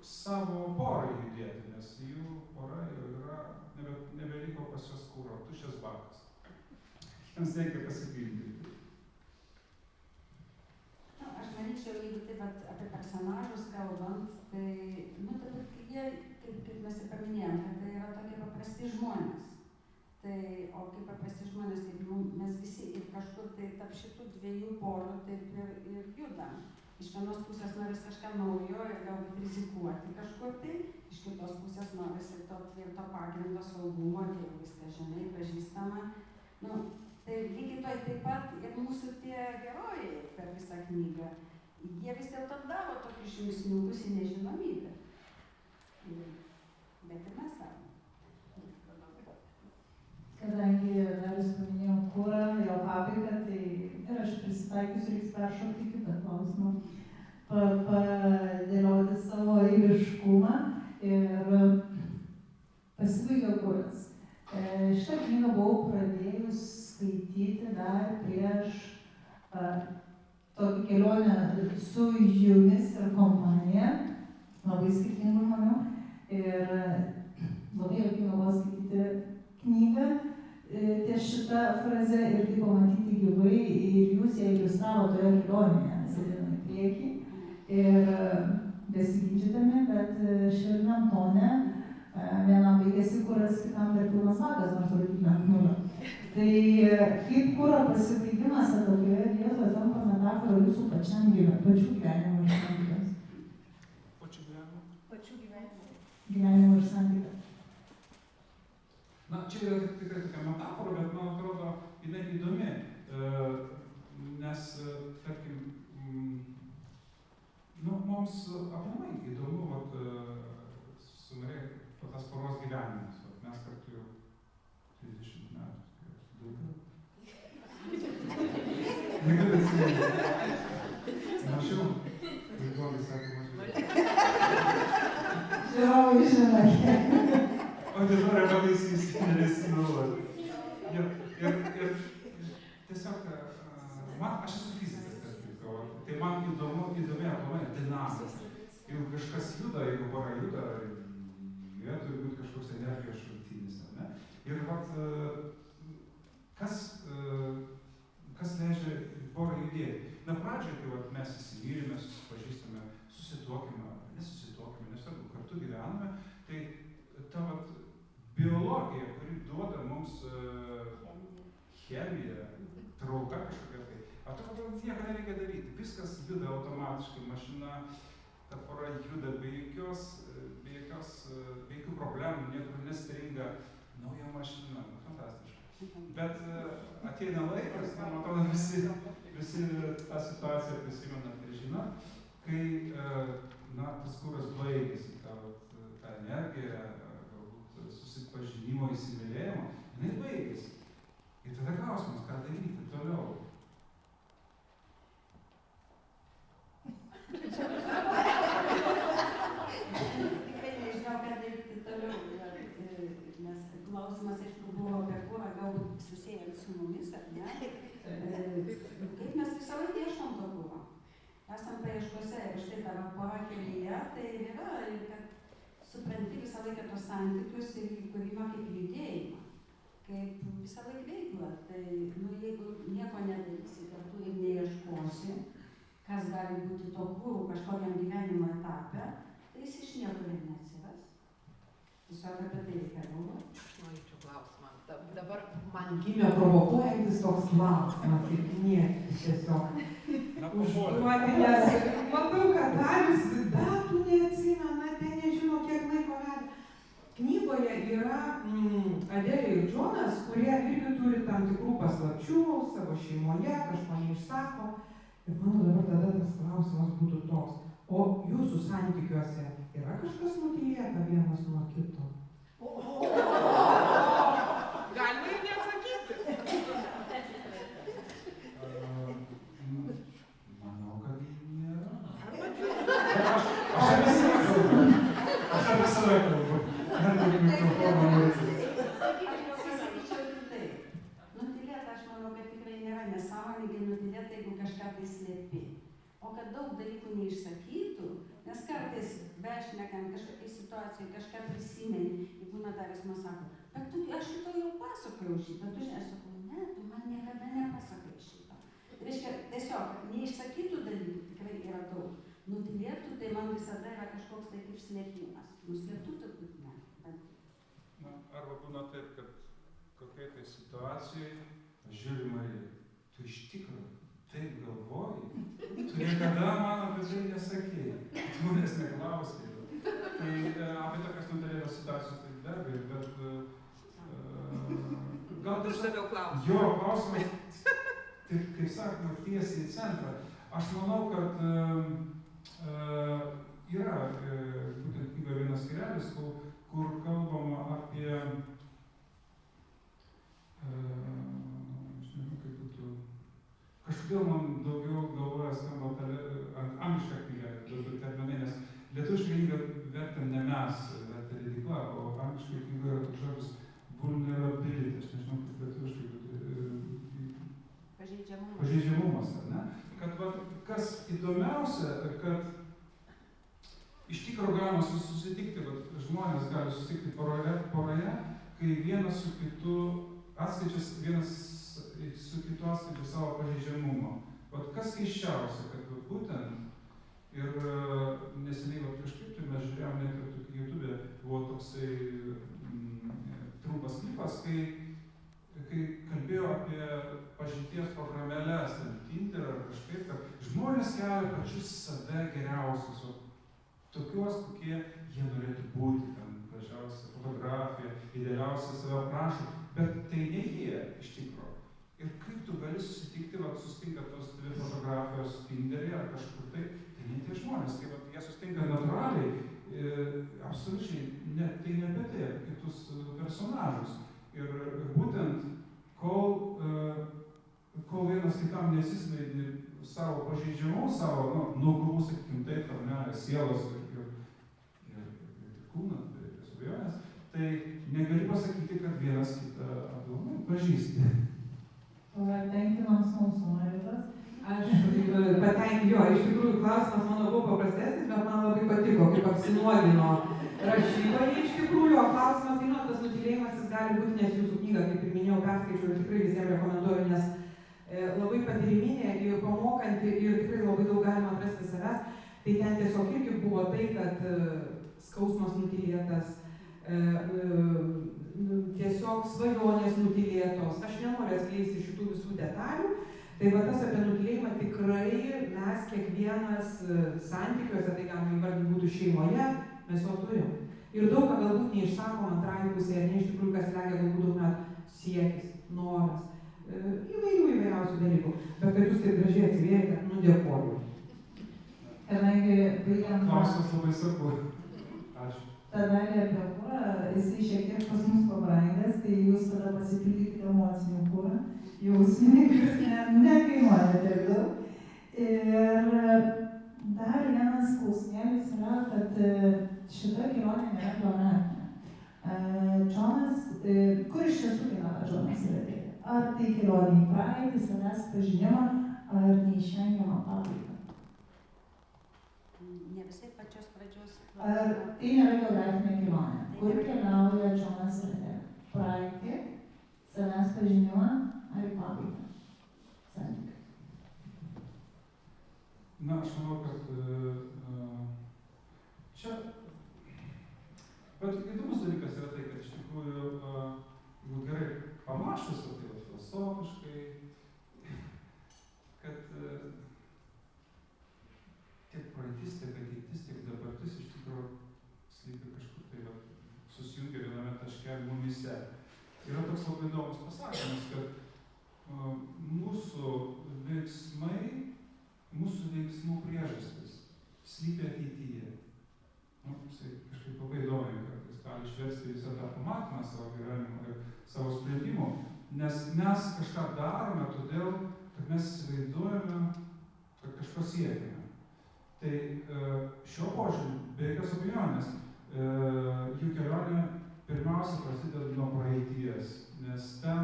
savo porai judėti, nes jų pora jau yra, nebeliko pas juos kuro, tuščias bakas. Jiems reikia pasipildyti. Nu, aš manyčiau, jeigu taip apie personažus kalbant, tai, nu, tada jie, kaip mes ir paminėjom, kad tai yra tokie paprasti žmonės. Tai, o kaip paprasti žmonės, taip, nu, mes visi ir kažkur tai tarp šitų dviejų porų taip ir judam. Iš vienos pusės norisi kažką naujo ir galbūt rizikuoti kažkur tai, iš kitos pusės norisi to tvirto pagrindo saugumo, tai viską žinai, pažįstama. Nu, tai lygiai taip pat ir mūsų tie herojai per visą knygą, jie vis dėlto daro tokius žingsniukus į nežinomybę. Bet ir mes darom. Kadangi Darius paminėjo kurą, jo pabaigą, tai ir aš prisitaikysiu, reiks peršokti kitą klausimą. Padėlioti savo eiliškumą ir pasibaigė kuras. Šitą knygą buvau pradėjus skaityti dar prieš tokį kelionę su jumis ir kompanija, labai skirtingų žmonių. Ir labai juokinga buvo skaityti knygą ties šitą frazę ir tai pamatyti gyvai ir jūs ją iliustravo toje kelionėje, sėdėdami į priekį ir besiginčydami, bet švelniam tone vienam baigėsi kuras, kitam dar pilnas bakas, nors laikyti ant nulio. Tai kaip kuro pasibaigimas tokioje vietoje tampa metafora jūsų pačiam pačių gyvenimo ir santykiams? Pačių gyvenimo? Pačių gyvenimo. Gyvenimo ir santykiams. Na, čia yra tikrai tokia metafora, bet man atrodo, jinai įdomi, nes, tarkim, nu, mums aplamai įdomu, vat, su Marija, tas poros gyvenimas, vat, mes kartu jau Grigonis sako, Žiūrovai žino, kiek. auditorija pataisys, nesugalvoti. Ir tiesiog, aš esu fizikas, tarp kitko, tai man įdomi aplamai dinamika. Jeigu kažkas juda, jeigu pora juda, joje turi būti kažkoks energijos šaltinis, ar ne? Ir vat, kas leidžia porai judėti? Na, pradžioje, kai vat, mes įsimylime, susipažįstame, susituokime, nesusituokime, nesvarbu, kartu gyvename, tai ta vat, biologija, kuri duoda mums chemiją, trauka kažkokia tai, atrodo, nieko nereikia daryti. Viskas juda automatiškai, mašina, ta pora juda be jokių problemų, niekur nestringa, nauja mašina, fantastiška. Bet ateina laikas, man atrodo, visi tą situaciją prisimena ir žino, kai tas kuras baigėsi, ta energija, galbūt susipažinimo, įsimylėjimo, jinai baigėsi. Ir tada klausimas, ką daryti toliau. Tikrai nežinau, ką daryti toliau, nes klausimas, aišku, buvo apie kurą, galbūt susijęs su mumis, ar ne? Kaip mes visą laiką ieškom to kuro? Esam paieškose ir štai tavo pora kelyje, tai yra, kad supranti visą laiką tos santykius ir kūrimą kaip judėjimą, kaip visą laiką veiklą. Tai, jeigu nieko nedarysi, kartu ir neieškosi, kas gali būti to kūrų kažkokiam gyvenimo etape, tai jis iš niekur ir neatsiras. Tiesiog apie tai reikia galvoti. Norėčiau klausimą. Dabar man gimė provokuojantis toks klausimas, kaip tiesiog. Užduoti, nes matau, kad Darius datų neatsimena, nežino, kiek laiko vedė. Knygoje yra Adelė ir Džonas, kurie irgi turi tam tikrų paslapčių savo šeimoje, kažko neišsako. Ir mano dabar tada tas klausimas būtų toks. O jūsų santykiuose yra kažkas nutylėta vienas nuo kito? Galima ir neatsakyti. Manau, kad nėra. Aš apie save kalbu. Sakyčiau kitaip. Nutylėta, aš manau, kad tikrai nėra nesąmoningai nutylėta, jeigu kažką tai slėpi. O kad daug dalykų neišsakytų, nes kartais bešnekant kažkokiai situacijai, kažką prisimeni, jeigu Natalis man sako, bet tu, aš šito jau pasakojau šitą, tu žinai, aš sakau, ne, tu man niekada nepasakai šito. Reiškia, tiesiog neišsakytų dalykų tikrai yra daug. Nutylėtų, tai man visada yra kažkoks tai kaip slėpimas. Nuslėptų turbūt ne. Na, arba būna taip, kad kokiai tai situacijai žiūri Marija, tu iš tikrųjų taip galvoji, tu niekada man apie tai nesakėjai, tu manęs neklausai. Tai apie tokias nutylėtas situacijas tai be abejo, bet gal tiesiog jo klausimas, taip, kaip sakoma, tiesiai į centrą. Aš manau, kad yra būtent knyga vienas skyrelis, kur kalbama apie, aš nežinau, kaip būtų, kažkodėl man daugiau galvoja skamba angliška knyga, daugiau terminai, nes lietuviškai knygą vertėm ne mes, vertė leidykla, o angliškai knyga yra toks žodis vulnerability, aš nežinau, kaip lietuviškai pažeidžiamumas, ar ne? Kad kas įdomiausia, kad iš tikrųjų galima susitikti, žmonės gali susitikti poroje, kai vienas su kitu atskleidžia savo pažeidžiamumą. Kas keiščiausia, kad būtent ir neseniai kažkaip tai mes žiūrėjom, net ir YouTube buvo toksai trumpas klipas, kai kalbėjo apie pažinties programėles, Tinder ar kažkaip, kad žmonės kelia pačius save geriausius, tokios, kokie jie norėtų būti, ten gražiausia fotografija, idealiausia save aprašo, bet tai ne jie iš tikro. Ir kaip tu gali susitikti, susitinka tos dvi fotografijos Tinderį ar kažkur tai ne tie žmonės, kai jie susitinka natūraliai, absoliučiai, tai ne apie tai, apie kitus personažus. Ir būtent, kol vienas kitam nesiskleidi savo pažeidžiamų, savo nuogumų, sakykim, tai sielos ir kūną, be jokios abejonės, tai negali pasakyti, kad vienas kitą apdovanai pažįsti. O ar tenkinam smalsumą ribas? Aš patenkinau, iš tikrųjų klausimas mano buvo paprastesnis, bet man labai patiko, kaip apsinuogino rašytojai iš tikrųjų, o klausimas, tai tas nutylėjimas jis gali būti, nes jūsų knygą, kaip ir minėjau, perskaičiau ir tikrai visiems rekomenduoju, nes labai patyriminė ir pamokanti ir tikrai labai daug galima atrasti savęs, tai ten tiesiog irgi buvo tai, kad skausmas nutylėtas, tiesiog svajonės nutylėtos, aš nenoriu atskleisti šitų visų detalių. Tai va tas apie nutylėjimą tikrai mes kiekvienas santykiuose, tai galima įvardinti būtų šeimoje, mes jo turim. Ir daug ką galbūt neišsakom antrai pusėje, ne iš tikrųjų, kas legia galbūt daug metų siekis, noras, įvairiausių dalykų. Bet kad jūs taip gražiai atsivėrėte, dėkoju. Kadangi baigiam Klausimas labai svarbu. Ačiū. tą dalį apie kurą, jisai šiek tiek pas mus pabrangęs, tai jūs tada pasipildykite emocinių kurą, jausminį, kuris nekainuoja tiek daug. Ir dar vienas klausimėlis yra, kad šita kelionė nėra planetinė. Džonas, kur iš tiesų keliauja Džonas yra tai? Ar tai kelionė į praeitį, savęs pažinimą, ar neišvengiamą pabaigą? Ne visai pačios pradžios. Ar tai nėra geografinė kelionė? Kur keliauja Džonas Rade? Praeitį, savęs pažinimą ar į pabaigą? Santykių. Na, aš manau, kad čia... Bet įdomus dalykas yra tai, kad iš tikrųjų, jeigu gerai pamašus, tai filosofiškai, kad tiek praeitis, tiek ateitis, tiek dabartis iš tikrųjų slypi kažkur tai susijungia viename taške mumyse. Yra toks labai įdomus pasakymas, kad mūsų veiksmų priežastis slypi ateityje. Kažkaip labai įdomiai, kad jis gali išversti visą tą pamatymą savo gyvenimo ir savo sprendimų, nes mes kažką darome todėl, kad mes įsivaizduojame, kad kažko siekiame. Tai šiuo požiūriu, be jokios abejonės, jų kelionė pirmiausia prasideda nuo praeities, nes ten,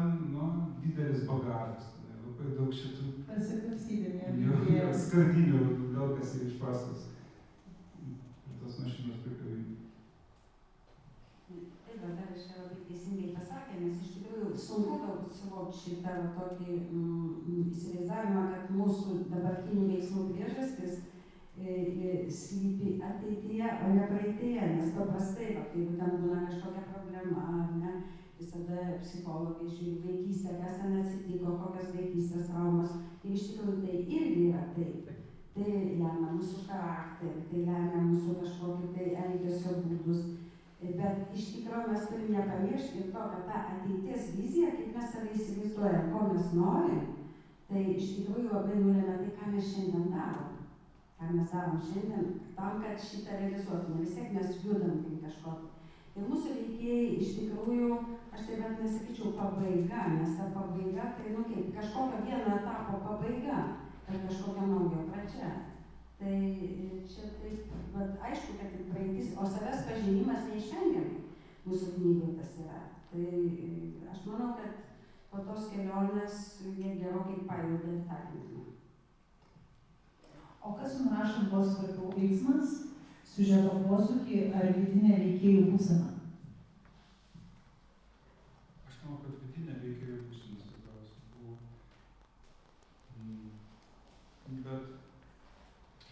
didelis bagažas, labai daug šitų skardinių velkasi iš paskos. Tos mašinos prikabinti. Taip, bet dar čia labai teisingai pasakė, nes iš tikrųjų sunku galbūt suvokti šitą tokį įsivaizdavimą, kad mūsų dabartinių veiksmų priežastis slypi ateityje, o ne praeityje, nes paprastai, jeigu ten būna kažkokia problema, ar ne, visada psichologai žiūri vaikystę, kas ten atsitiko, kokios vaikystės traumas, ir iš tikrųjų tai irgi yra taip. Tai lemia mūsų charakterį, tai lemia mūsų kažkokį tai elgesio būdus. Bet iš tikrųjų mes turime nepamiršti ir to, kad ta ateities vizija, kaip mes save įsivaizduojam, ko mes norim, tai iš tikrųjų labai nulemia tai, ką mes šiandien darom. Ką mes darom šiandien, tam, kad šitą realizuotume. Vis tiek mes judam kaip kažkokį. Ir mūsų veikėjai iš tikrųjų, aš taip bet nesakyčiau pabaiga, nes ta pabaiga tai, kaip kažkokio vieno etapo pabaiga. Tai kažkokia nauja pradžia. Tai čia taip, bet aišku, kad tai praeitis, o savęs pažinimas neišvengiamai mūsų knygai tas yra. Tai aš manau, kad po tos kelionės jie gerokai pajuda tą linkmę. O kas nurašant buvo svarbiau veiksmas, siužeto posūkį ar vidinė veikėjų būsena? Aš manau, kad vidinė veikėjų būsena svarbiausia buvo. Bet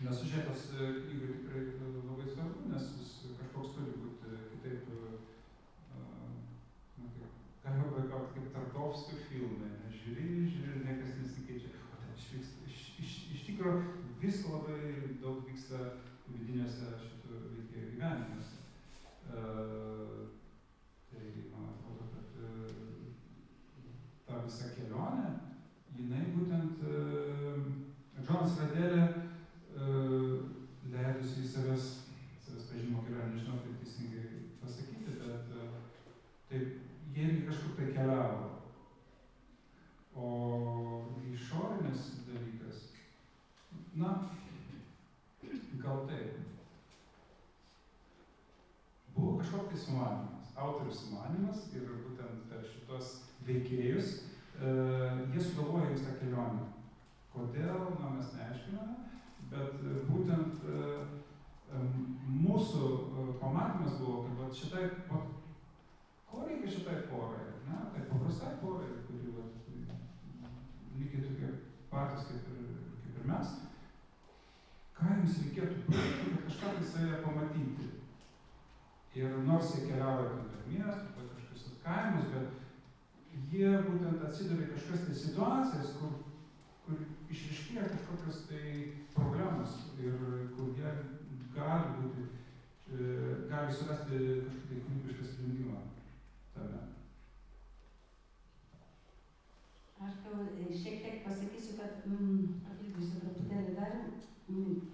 nesužėtas knygai tikrai labai svarbu, nes jis kažkoks turi būti kitaip, galima vaikauti kaip Tarkovskio filmai, nes žiūri ir niekas nesikeičia. O ten iš tikrųjų visko labai daug vyksta vidinėse šitų veikėjų gyvenimuose. Tai man atrodo, kad ta visa kelionė, jinai būtent Džonas Radelė leidusi į savęs pažinimo kelionę, nežinau, kaip teisingai pasakyti, bet taip, jie irgi kažkur tai keliavo. O išorinis dalykas, gal taip. kažkoks sumanymas, autorių sumanymas ir būtent per šitos veikėjus jie sugalvoja jums tą kelionę. Kodėl, mes neaiškiname, bet būtent mūsų pamatymas buvo, kad šitai, ko reikia šitai porai, ne? Tai paprastai porai, kuri lygiai tokie patys kaip ir mes, ką jums reikėtų praeiti, kad kažką tai save pamatyti. Ir nors jie keliauja per miestų, per kažkokius kaimus, bet jie būtent atsiduria kažkas tai situacijas, kur išryškėja kažkokios tai problemos ir kur jie gali surasti kažkokį tai kūrybišką sprendimą tame. Aš gal šiek tiek pasakysiu, kad papildysiu truputėlį dar,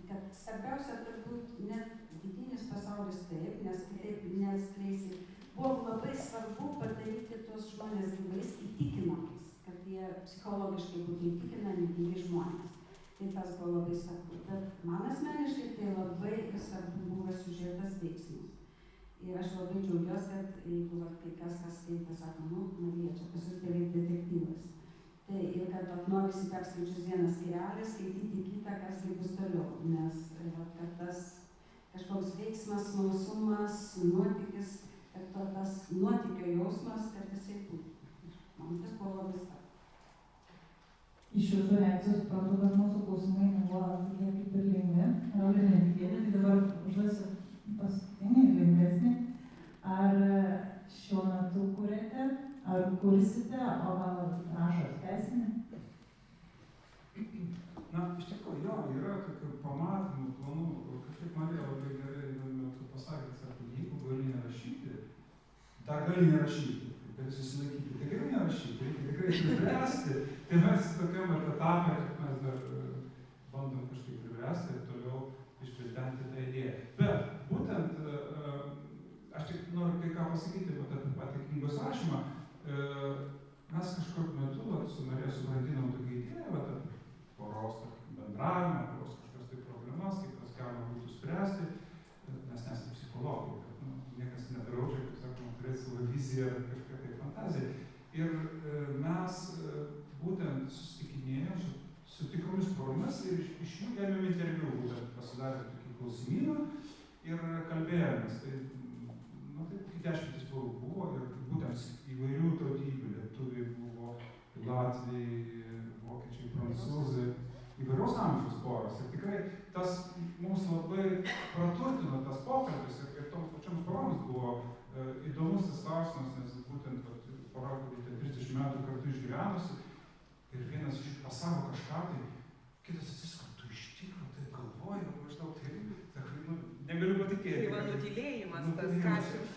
kad svarbiausia turbūt net vidinis pasaulis taip, nes kitaip neatskleisi. Buvo labai svarbu padaryti tuos žmonės gyvais įtikinamais, kad jie psichologiškai būtų įtikinami gyvi žmonės. Tai tas buvo labai svarbu. Bet man asmeniškai tai labai svarbu buvo siužetas veiksmas. Ir aš labai džiaugiuosi, kad jeigu kai kas skaitė, sako, Marija, čia pas jūs beveik detektyvas. Tai ir kad norisi perskaičius vieną skyrelį, skaityti kitą, kas tai bus toliau. Nes kad tas kažkoks veiksmas, smalsumas, nuotykis, kad tas nuotykio jausmas, kad jisai būtų. Man tas buvo labai svarbu. Iš jūsų reakcijos suprantu, kad mūsų klausimai nebuvo tokie kaip ir lengvi, gal ir netikėti, tai dabar užduosiu paskutinį lengvesnį. Ar šiuo metu kuriate, ar kursite, o gal rašot tęsinį? Na, iš tikrųjų, jo, yra tokių pamatymų, planų, kažkaip Marija labai gerai metu pasakė, sako, jeigu gali nerašyti, dar gali nerašyti, gali susilaikyti, tai gali nerašyti, reikia tikrai pribręsti. Tai mes tokiam etapą, kad mes dar bandom kažkaip pribręsti ir toliau išpildenti tą idėją. Bet būtent, aš tik noriu kai ką pasakyti apie patį knygos rašymą. Mes kažkokiu metu su Marija subrandinom tokią idėją, poros bendravimą, poros kažkokias tai problemas, kaip tas galima būtų spręsti. Mes nesame psichologai, kad niekas nedraudžia, kaip sakoma, turėti savo viziją ar kažkokią tai fantaziją. Ir mes būtent susitikinėjom su tikromis poromis ir iš jų ėmėm interviu, būtent pasidarė tokį klausimyną ir kalbėjomės. Tai, tai 10 porų buvo ir būtent įvairių tautybių, lietuviai buvo, latviai, vokiečiai, prancūzai, įvairiaus amžiaus poros. Ir tikrai tas mums labai praturtino tas pokalbis ir toms pačioms poroms buvo įdomus tas klausimas, nes būtent pora, kuri 30 metų kartu išgyvenusi ir vienas iš jų pasako kažką, tai kitas atsisako, tu iš tikrųjų taip galvoji, maždaug taip, negaliu patikėti. Tai nutylėjimas tas kažkas.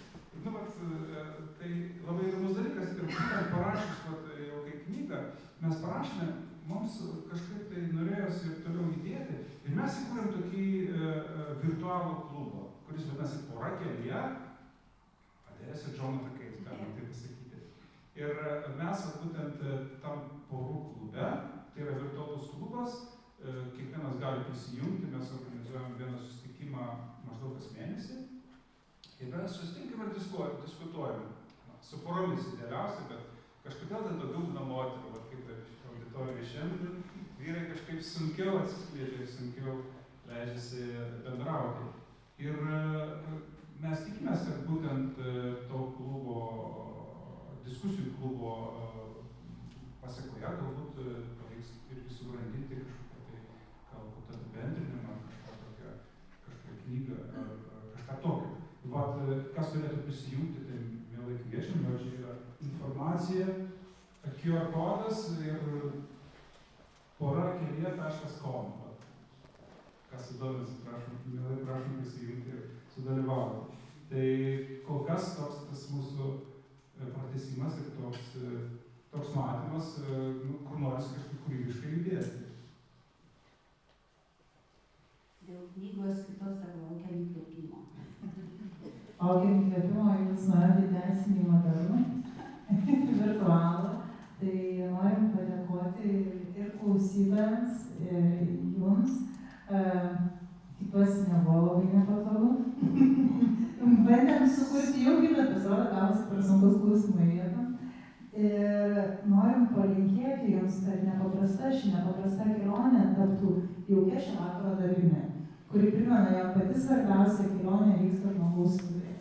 Tai labai įdomus dalykas ir būtent parašys jau kaip knygą, mes parašėme, mums kažkaip tai norėjosi ir toliau įdėti ir mes įkūrėm tokį virtualų klubą, kuris vadinasi Pora kelyje, padėjęs ir Džono takais, galima taip pasakyti. Ir mes būtent tam porų klube, tai yra virtualus klubas, kiekvienas gali prisijungti, mes organizuojam vieną susitikimą maždaug kas mėnesį. Ir mes susitinkam ir diskutuojam. Su poromis idealiausia, bet kažkodėl tai daugiau būna moterų, kaip ir auditorija šiandien, vyrai kažkaip sunkiau atsiskleidžia, sunkiau leidžiasi bendrauti. Ir mes tikimės, kad būtent to klubo, diskusijų klubo pasekoje galbūt pavyks irgi subrandinti kažkokią tai galbūt apibendrinimą, kažkokią knygą ar kažką tokio. Vat, kas turėtų prisijungti, tai mielai kviečiam, čia yra informacija, QR kodas ir porakelyje.com. Kas įdomis, mielai prašom prisijungti ir sudalyvauti. Tai kol kas toks tas mūsų pratęsimas ir toks matymas, kur norisi kažkaip kūrybiškai judėti. Dėl knygos kitos dar laukiam įkvėpimo. Laukiam įkvėpimo, jūs norite tęsinį modernų, virtualą. Tai norim padėkoti ir klausytojams, ir jums. Tikiuosi nebuvo labai nepatogu. bandėm sukurti jaugi, bet pasirodo gavosi per sunkus klausimai vietom. Ir norim palinkėti jums, kad ši nepaprasta kelionė taptų jaukia šio vakaro dalimi, kuri primena, jog pati svarbiausia kelionė vyksta žmogaus viduje.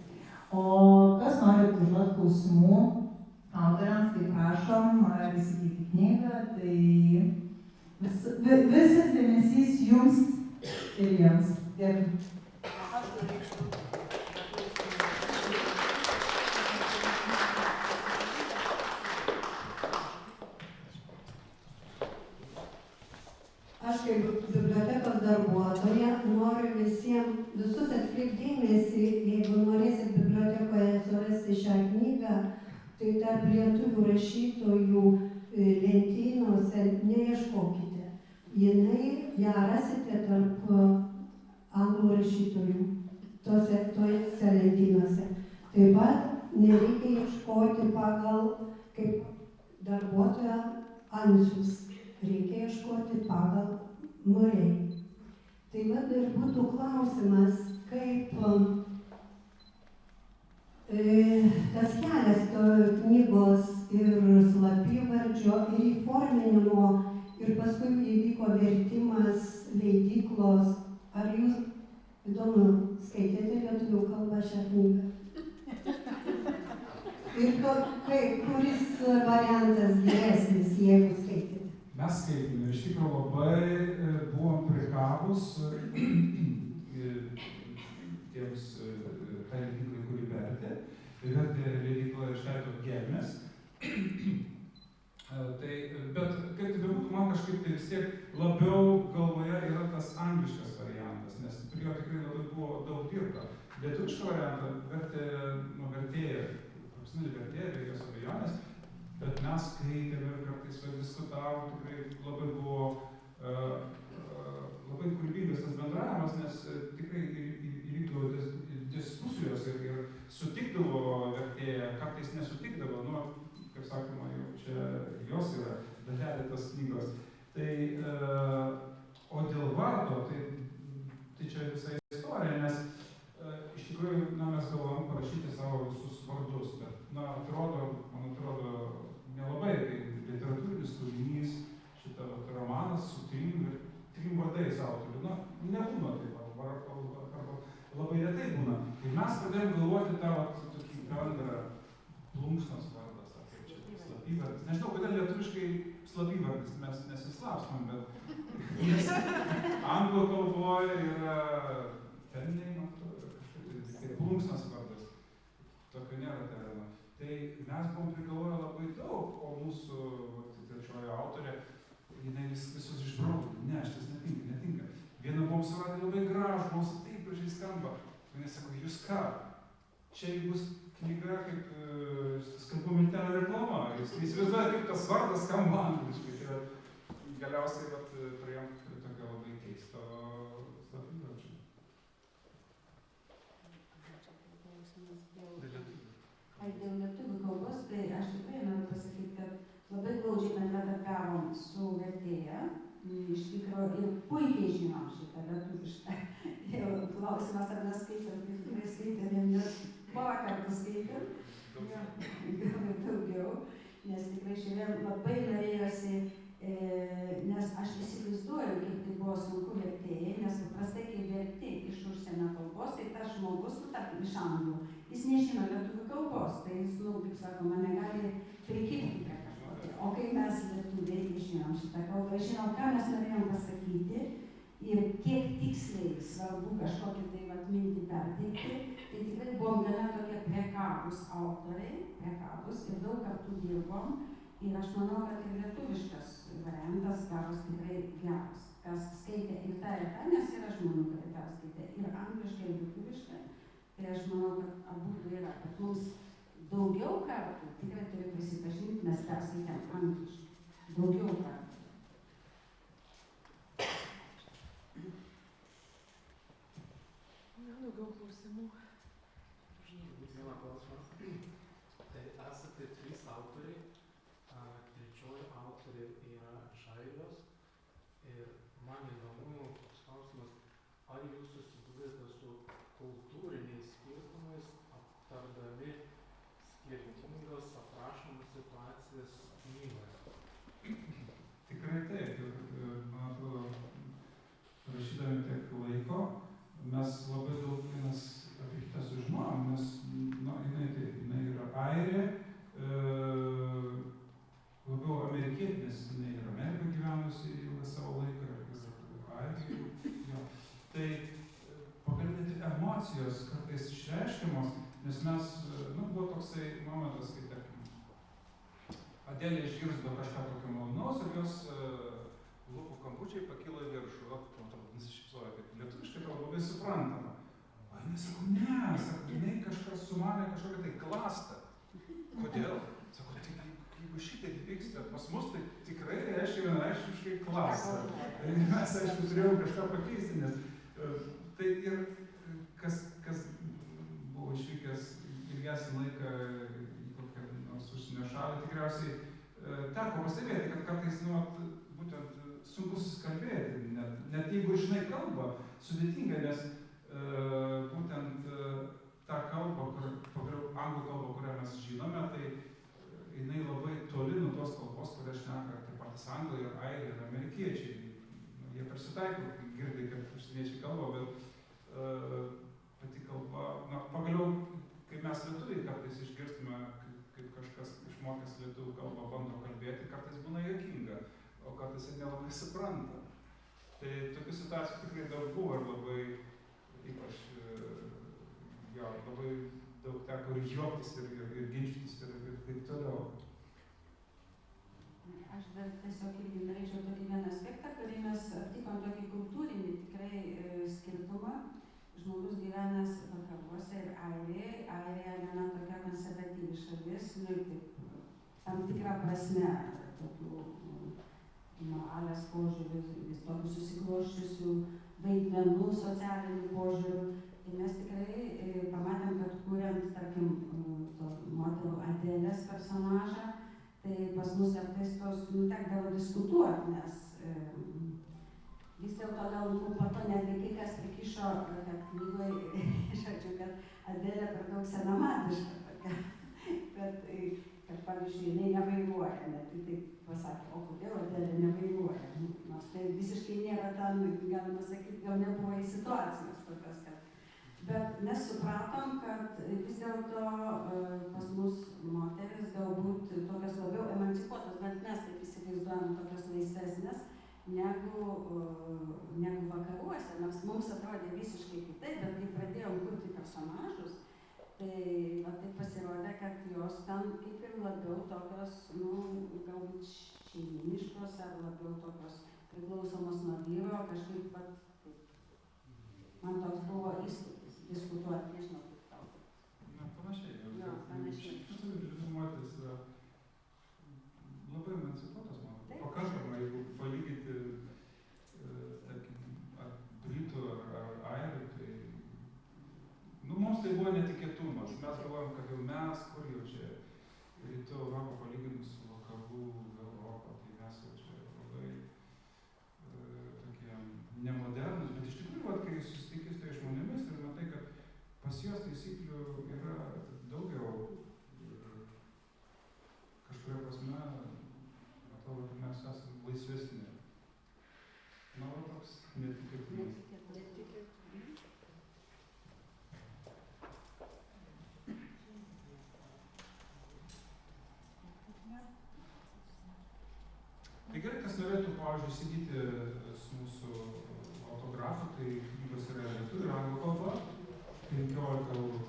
O kas norit užduoti klausimų autoriams, tai prašom įsigyti knygą, tai visas dėmesys jums ir jiems. Dėkui. Aš kaip bibliotekos darbuotoja noriu visus atkreipti dėmesį, jeigu norėsit bibliotekoje surasti šią knygą, tai tarp lietuvių rašytojų lentynose neieškokite. Ją rasite tarp anglų rašytojų tose lentynose. Taip pat nereikia ieškoti pagal kaip darbuotoja ansius. Reikia ieškoti pagal Murray. Tai vat ir būtų klausimas, kaip tas kelias knygos ir slapyvardžio ir įforminimo ir paskui įvyko vertimas leidyklos. Ar jūs, įdomu, skaitėte lietuvių kalbą šią knygą? Ir kuris variantas geresnis, jeigu skaitėte? Mes skaitėme, iš tikrųjų labai buvom prikabus tiems tai leidyklai, kuri vertė. Leidykla išleido Gelmės. Bet kaip tai bebūtų, man kažkaip tai vis tiek labiau galvoje yra tas angliškas variantas, nes prie jo tikrai labai buvo daug dirbta. Lietuvišką variantą vertėja, profesionali vertėja, be jokios abejonės. Bet mes skaitėme ir kartais diskutavom, tikrai labai buvo labai kūrybingas tas bendravimas, nes tikrai įvykdavo diskusijos ir sutikdavo vertėja, kartais nesutikdavo, kaip sakoma, jau čia jos yra dalelė tos knygos. O dėl vardo, tai čia visa istorija, nes iš tikrųjų mes galvojam parašyti savo visus vardus, bet man atrodo, nelabai, tai literatūrinis kūrinys, šitą romanas su trim vardais autorių. Nebūna taip, arba labai retai būna. Ir mes pradėjom galvoti tą tokį bendrą plunksnos vardas, ar kaip čia, slapyvardis. Nežinau, kodėl lietuviškai slapyvardis, mes nesislapstam, bet anglų kalboje yra terminai, man atrodo, kažkaip tai plunksnos vardas. Tokio nėra termino. Tai mes buvom prigalvoję labai daug, o mūsų trečioji autorė, jinai visus išbraukė. Ne, šitas netinka. Vieną buvom suradę labai gražų, balsą taip gražiai skamba. Jinai sako, jūs ką? Čia bus knyga kaip skalbų miltelio reklama. Jūs neįsivaizduojate, kaip tas vardas skamba angliškai. Tai galiausiai turėjom tokio labai keisto slapyvardžio. Dėl lietuvių kalbos, tai aš tikrai noriu pasakyti, kad labai glaudžiai bendradarbiavom su vertėja. Iš tikrųjų, ir puikiai žinom šitą lietuvišką. Ir klausimas, ar mes skaitėm, tai tikrai skaitėm, nes porą kartų skaitėm. Gal ir daugiau, nes tikrai šiandien labai norėjosi, nes aš įsivaizduoju, kaip tai buvo sunku vertėjai, nes paprastai, kai verti iš užsienio kalbos, tai tas žmogus, tarkim, iš anglų, jis nežino lietuvių kalbos, tai jis, kaip sakoma, negali prikibti prie kažkokio. O kai mes lietuviai žinom šitą kalbą, žinom, ką mes norėjom pasakyti ir kiek tiksliai svarbu kažkokį tai mintį perteikti, tai tikrai buvom gana tokie priekabūs autoriai, ir daug kartų dirbom. Ir aš manau, kad ir lietuviškas variantas gavos tikrai geras. Kas skaitė ir tą, nes yra žmonių, kurie perskaitė ir angliškai, ir lietuviškai. Tai aš manau, kad abu yra, kad mums daugiau kartų, tikrai turiu prisipažinti, mes perskaitėm angliškai. Daugiau kartų. Daugiau klausimų. Vieną klausimą. Tai esate trys autoriai. Trečioji autorė yra iš Airijos. Ir man įdomu toks klausimas, ar jūs susidūrėte su kultūriniais skirtumais mes labai daug vienas apie kitą sužinojom, nes jinai yra airė, labiau amerikietė, nes jinai yra Amerikoje gyvenusi ilgą savo laiką ir Airijoje. Tai pagrindinti emocijos kartais išreiškiamos, nes mes, buvo toksai momentas, kai tarkim, Adelė išgirdo kažką tokio malonaus ir jos lūpų kampučiai pakilo į viršų, atrodo, nusišypsojo, taip lietuviškai atrodo labai suprantama. O jinai sako, ne, jinai kažkas sumanė kažkokią tai klastą. Kodėl? Sako, jeigu šitaip vyksta pas mus, tai tikrai reiškia vienareikšmiškai klastą. Mes, aišku, turėjom kažką pakeisti, nes tai ir kas buvo išvykęs ilgesnį laiką į kokią nors užsienio šalį, tikriausiai teko pastebėti, kad kartais, būtent sunku susikalbėti, net jeigu žinai kalbą, sudėtinga, nes būtent ta kalba, pagaliau anglų kalba, kurią mes žinome, tai jinai labai toli nuo tos kalbos, kurią šneka tie patys anglai ir airiai ir amerikiečiai. Jie persitaiko, girdi, kad užsieniečiai kalba, bet pati kalba, pagaliau, kai mes lietuviai kartais išgirstume, kaip kažkas išmokęs lietuvių kalbą bando kalbėti, kartais būna juokinga, o kartais jie nelabai supranta. Tai tokių situacijų tikrai daug buvo ir labai, ypač, labai daug teko ir juoktis, ir ginčytis, ir taip toliau. Aš dar tiesiog irgi norėčiau tokį vieną aspektą, kurį mes aptikom tokį kultūrinį tikrai skirtumą. Žmogus gyvenęs vakaruose ir Airijoje. Airija viena tokia konservatyvi šalis, tam tikrą prasme, tokių moralės požiūrių, vis tokių susikloščiusių vaidmenų, socialinių požiūrių. Tai mes tikrai pamatėm, kad kuriant, tarkim, moterų Adelės personažą, tai pas mus kartais tos tekdavo diskutuoti, nes vis dėlto gal po to netgi kai kas prikišo, kad knygoje, žodžiu, kad Adelė per daug senamadiška tokia, kad pavyzdžiui, jinai nevairuoja, net taip pasakė, o kodėl Adelė nevairuoja, nors tai visiškai nėra ten, galima sakyti, gal nebuvo į situacijos tokios, kad bet mes supratom, kad vis dėlto pas mus moteris galbūt tokios labiau emancipuotos, bet mes taip įsivaizduojam tokios laisvesnės negu vakaruose, nors mums atrodė visiškai kitaip, bet kai pradėjom kurti personažus, tai taip pasirodė, kad jos ten kaip ir labiau tokios, galbūt šeiminiškos ar labiau tokios priklausomos nuo vyro, kažkaip pat, man toks buvo įspūdis diskutuoti, nežinau kaip tau. Panašiai. Panašiai. Šitų moteris yra labai emancipuotos, man. Pakankamai, jeigu palyginti, tarkim, ar britų, ar airių, tai mums tai buvo netikėtumas. Mes galvojom, kad jau mes, kur jau čia rytų Europą palyginus su vakarų Europą, tai mes jau čia labai tokie nemodernus, bet iš tikrųjų, kai susitikęs tai žmonėmis ir matai, kad pas juos taisyklių yra daugiau ir kažkuria prasme atrodo, kad mes esame laisvesni. Toks netikėtumas. Tai gerai, kas norėtų, pavyzdžiui, įsigyti su mūsų autografu, tai knygos yra lietuvių ir anglų kalba, 15 eurų.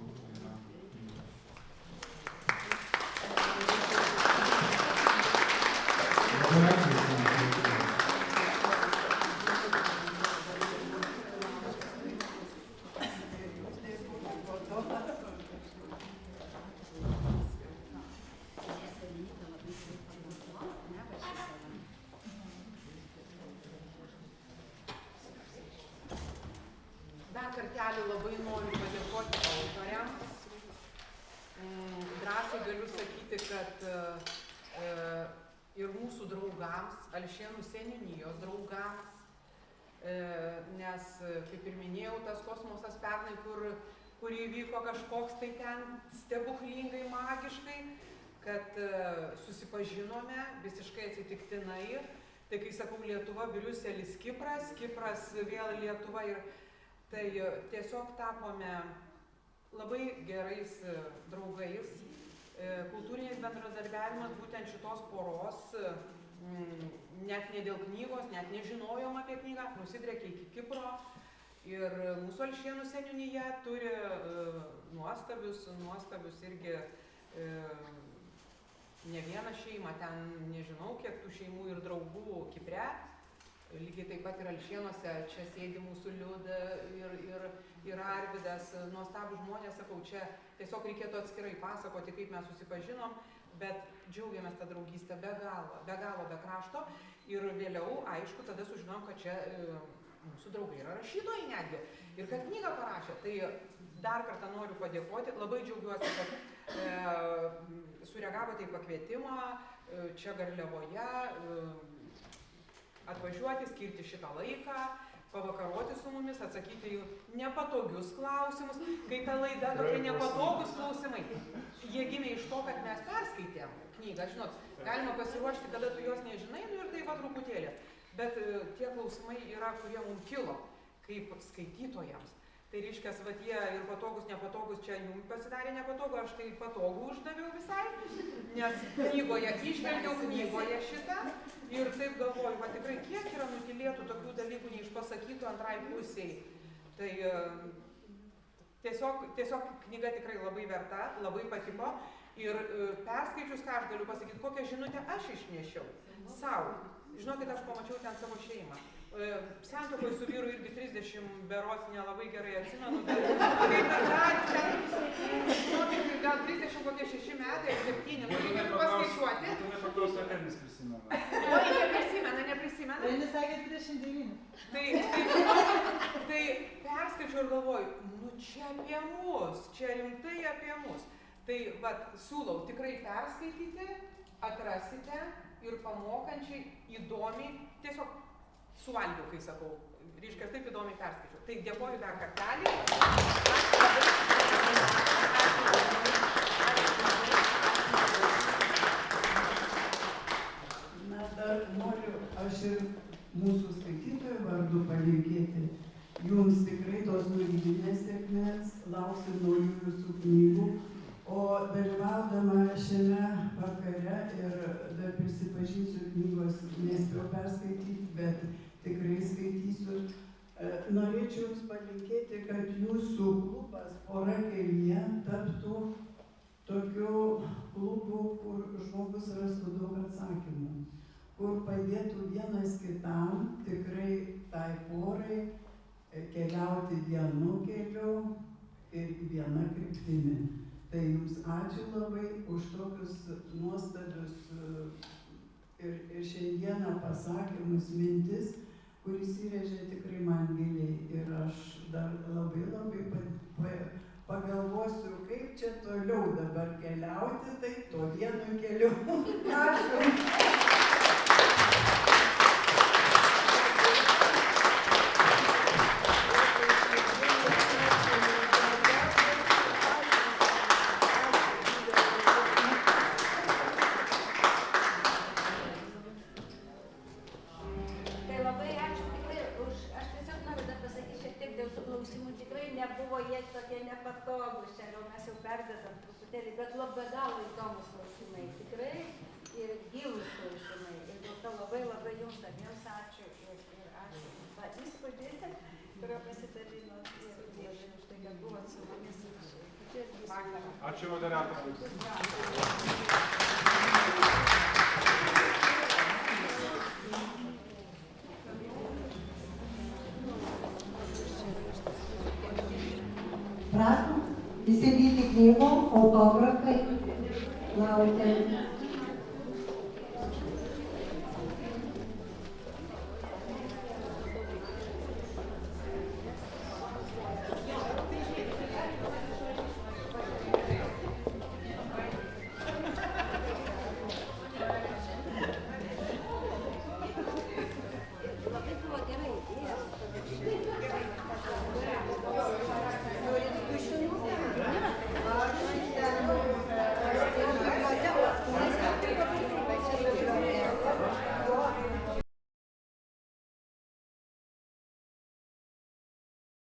Dar kartelį labai noriu padėkoti autoriams. Drąsiai galiu sakyti, kad ir mūsų draugams, Alšėnų seniūnijos draugams, nes, kaip ir minėjau, tas kosmosas pernai, kur įvyko kažkoks tai ten stebuklingai, magiškai, kad susipažinome visiškai atsitiktinai. Tai kai sakau Lietuva, Briuselis, Kipras, Kipras vėl Lietuva ir Tai tiesiog tapome labai gerais draugais. Kultūrinis bendradarbiavimas būtent šitos poros, net ne dėl knygos, net nežinojom apie knygą, nusidriekė iki Kipro. Ir mūsų Alšėnų seniūnija turi nuostabius irgi ne vieną šeimą, ten nežinau, kiek tų šeimų ir draugų Kipre. Lygiai taip pat ir Alšėnuose, čia sėdi mūsų Liuda ir Arvydas, nuostabūs žmonės, sakau, čia tiesiog reikėtų atskirai pasakoti, kaip mes susipažinom, bet džiaugiamės tą draugystę be galo, be krašto. Ir vėliau, aišku, tada sužinom, kad čia mūsų draugai yra rašytojai netgi ir kad knygą parašė. Tai dar kartą noriu padėkoti, labai džiaugiuosi, kad sureagavote į pakvietimą čia Garliavoje, atvažiuoti, skirti šitą laiką, pavakaroti su mumis, atsakyti į nepatogius klausimus. Kai ta laida tokie nepatogus klausimai, jie gimė iš to, kad mes perskaitėm knygą, žinot, galima pasiruošti, kada tu jos nežinai, nu ir taip pat truputėlį. Bet tie klausimai yra, kurie mums kilo kaip skaitytojams. Tai reiškia, va tie ir patogus, nepatogus, čia jums pasidarė nepatogu, aš tai patogų uždaviau visai, nes knygoje, išvelgiau knygoje šitą ir taip galvoju, va tikrai kiek yra nutilėtų tokių dalykų neišpasakytų antrai pusiai. Tai tiesiog knyga tikrai labai verta, labai patiko ir perskaičius, ką aš galiu pasakyti, kokią žinutę aš išnešiau sau. Žinokit, aš pamačiau ten savo šeimą. Santuokoj su vyru irgi 30 berods, nelabai gerai atsimenu, bet kaip bendrauju ten, žinokit, gal 30 kokie 6 metai, 7, nu reikėtų paskaičiuoti. Tu nepaklausai, kad jis prisimena. Oi, neprisimena. Vieni sakė 29. Tai perskaičiau ir galvoju, nu čia apie mus, čia rimtai apie mus. Tai vat, siūlau tikrai perskaityti, atrasite ir pamokančiai, įdomiai, tiesiog suvalgiau, kai sakau, reiškia, taip įdomiai perskaičiau. Tai dėkoju dar kartelį. Na, dar noriu aš ir mūsų skaitytojų vardu palinkėti. Jums tikrai tos kūrybinės sėkmės, lauksiu naujų jūsų knygų. O dalyvaudama šiame vakare ir dar prisipažinsiu, knygos nespėjau perskaityti, bet tikrai skaitysiu. Norėčiau Jums palinkėti, kad Jūsų klubas Pora kelyje taptų tokiu klubu, kur žmogus rastų daug atsakymų, kur padėtų vienas kitam, tikrai tai porai, keliauti vienu keliu ir viena kryptimi. Tai Jums ačiū labai už tokius nuostabius ir šiandieną pasakymus, mintis, kuris įrėžė tikrai man giliai. Ir aš dar labai pagalvosiu, kaip čia toliau dabar keliauti, tai to vienu keliu. Ačiū. Bet labai galo įdomus klausimai, tikrai ir gilūs klausimai. Ir dėl to labai Jums abiems ačiū ir ačiū tą įspūdį, kurio pasidalinot ir už tai, kad buvot su mumis. Ačiū moderatoriams. Prašom įsigyti knygų, autografai, laukiam.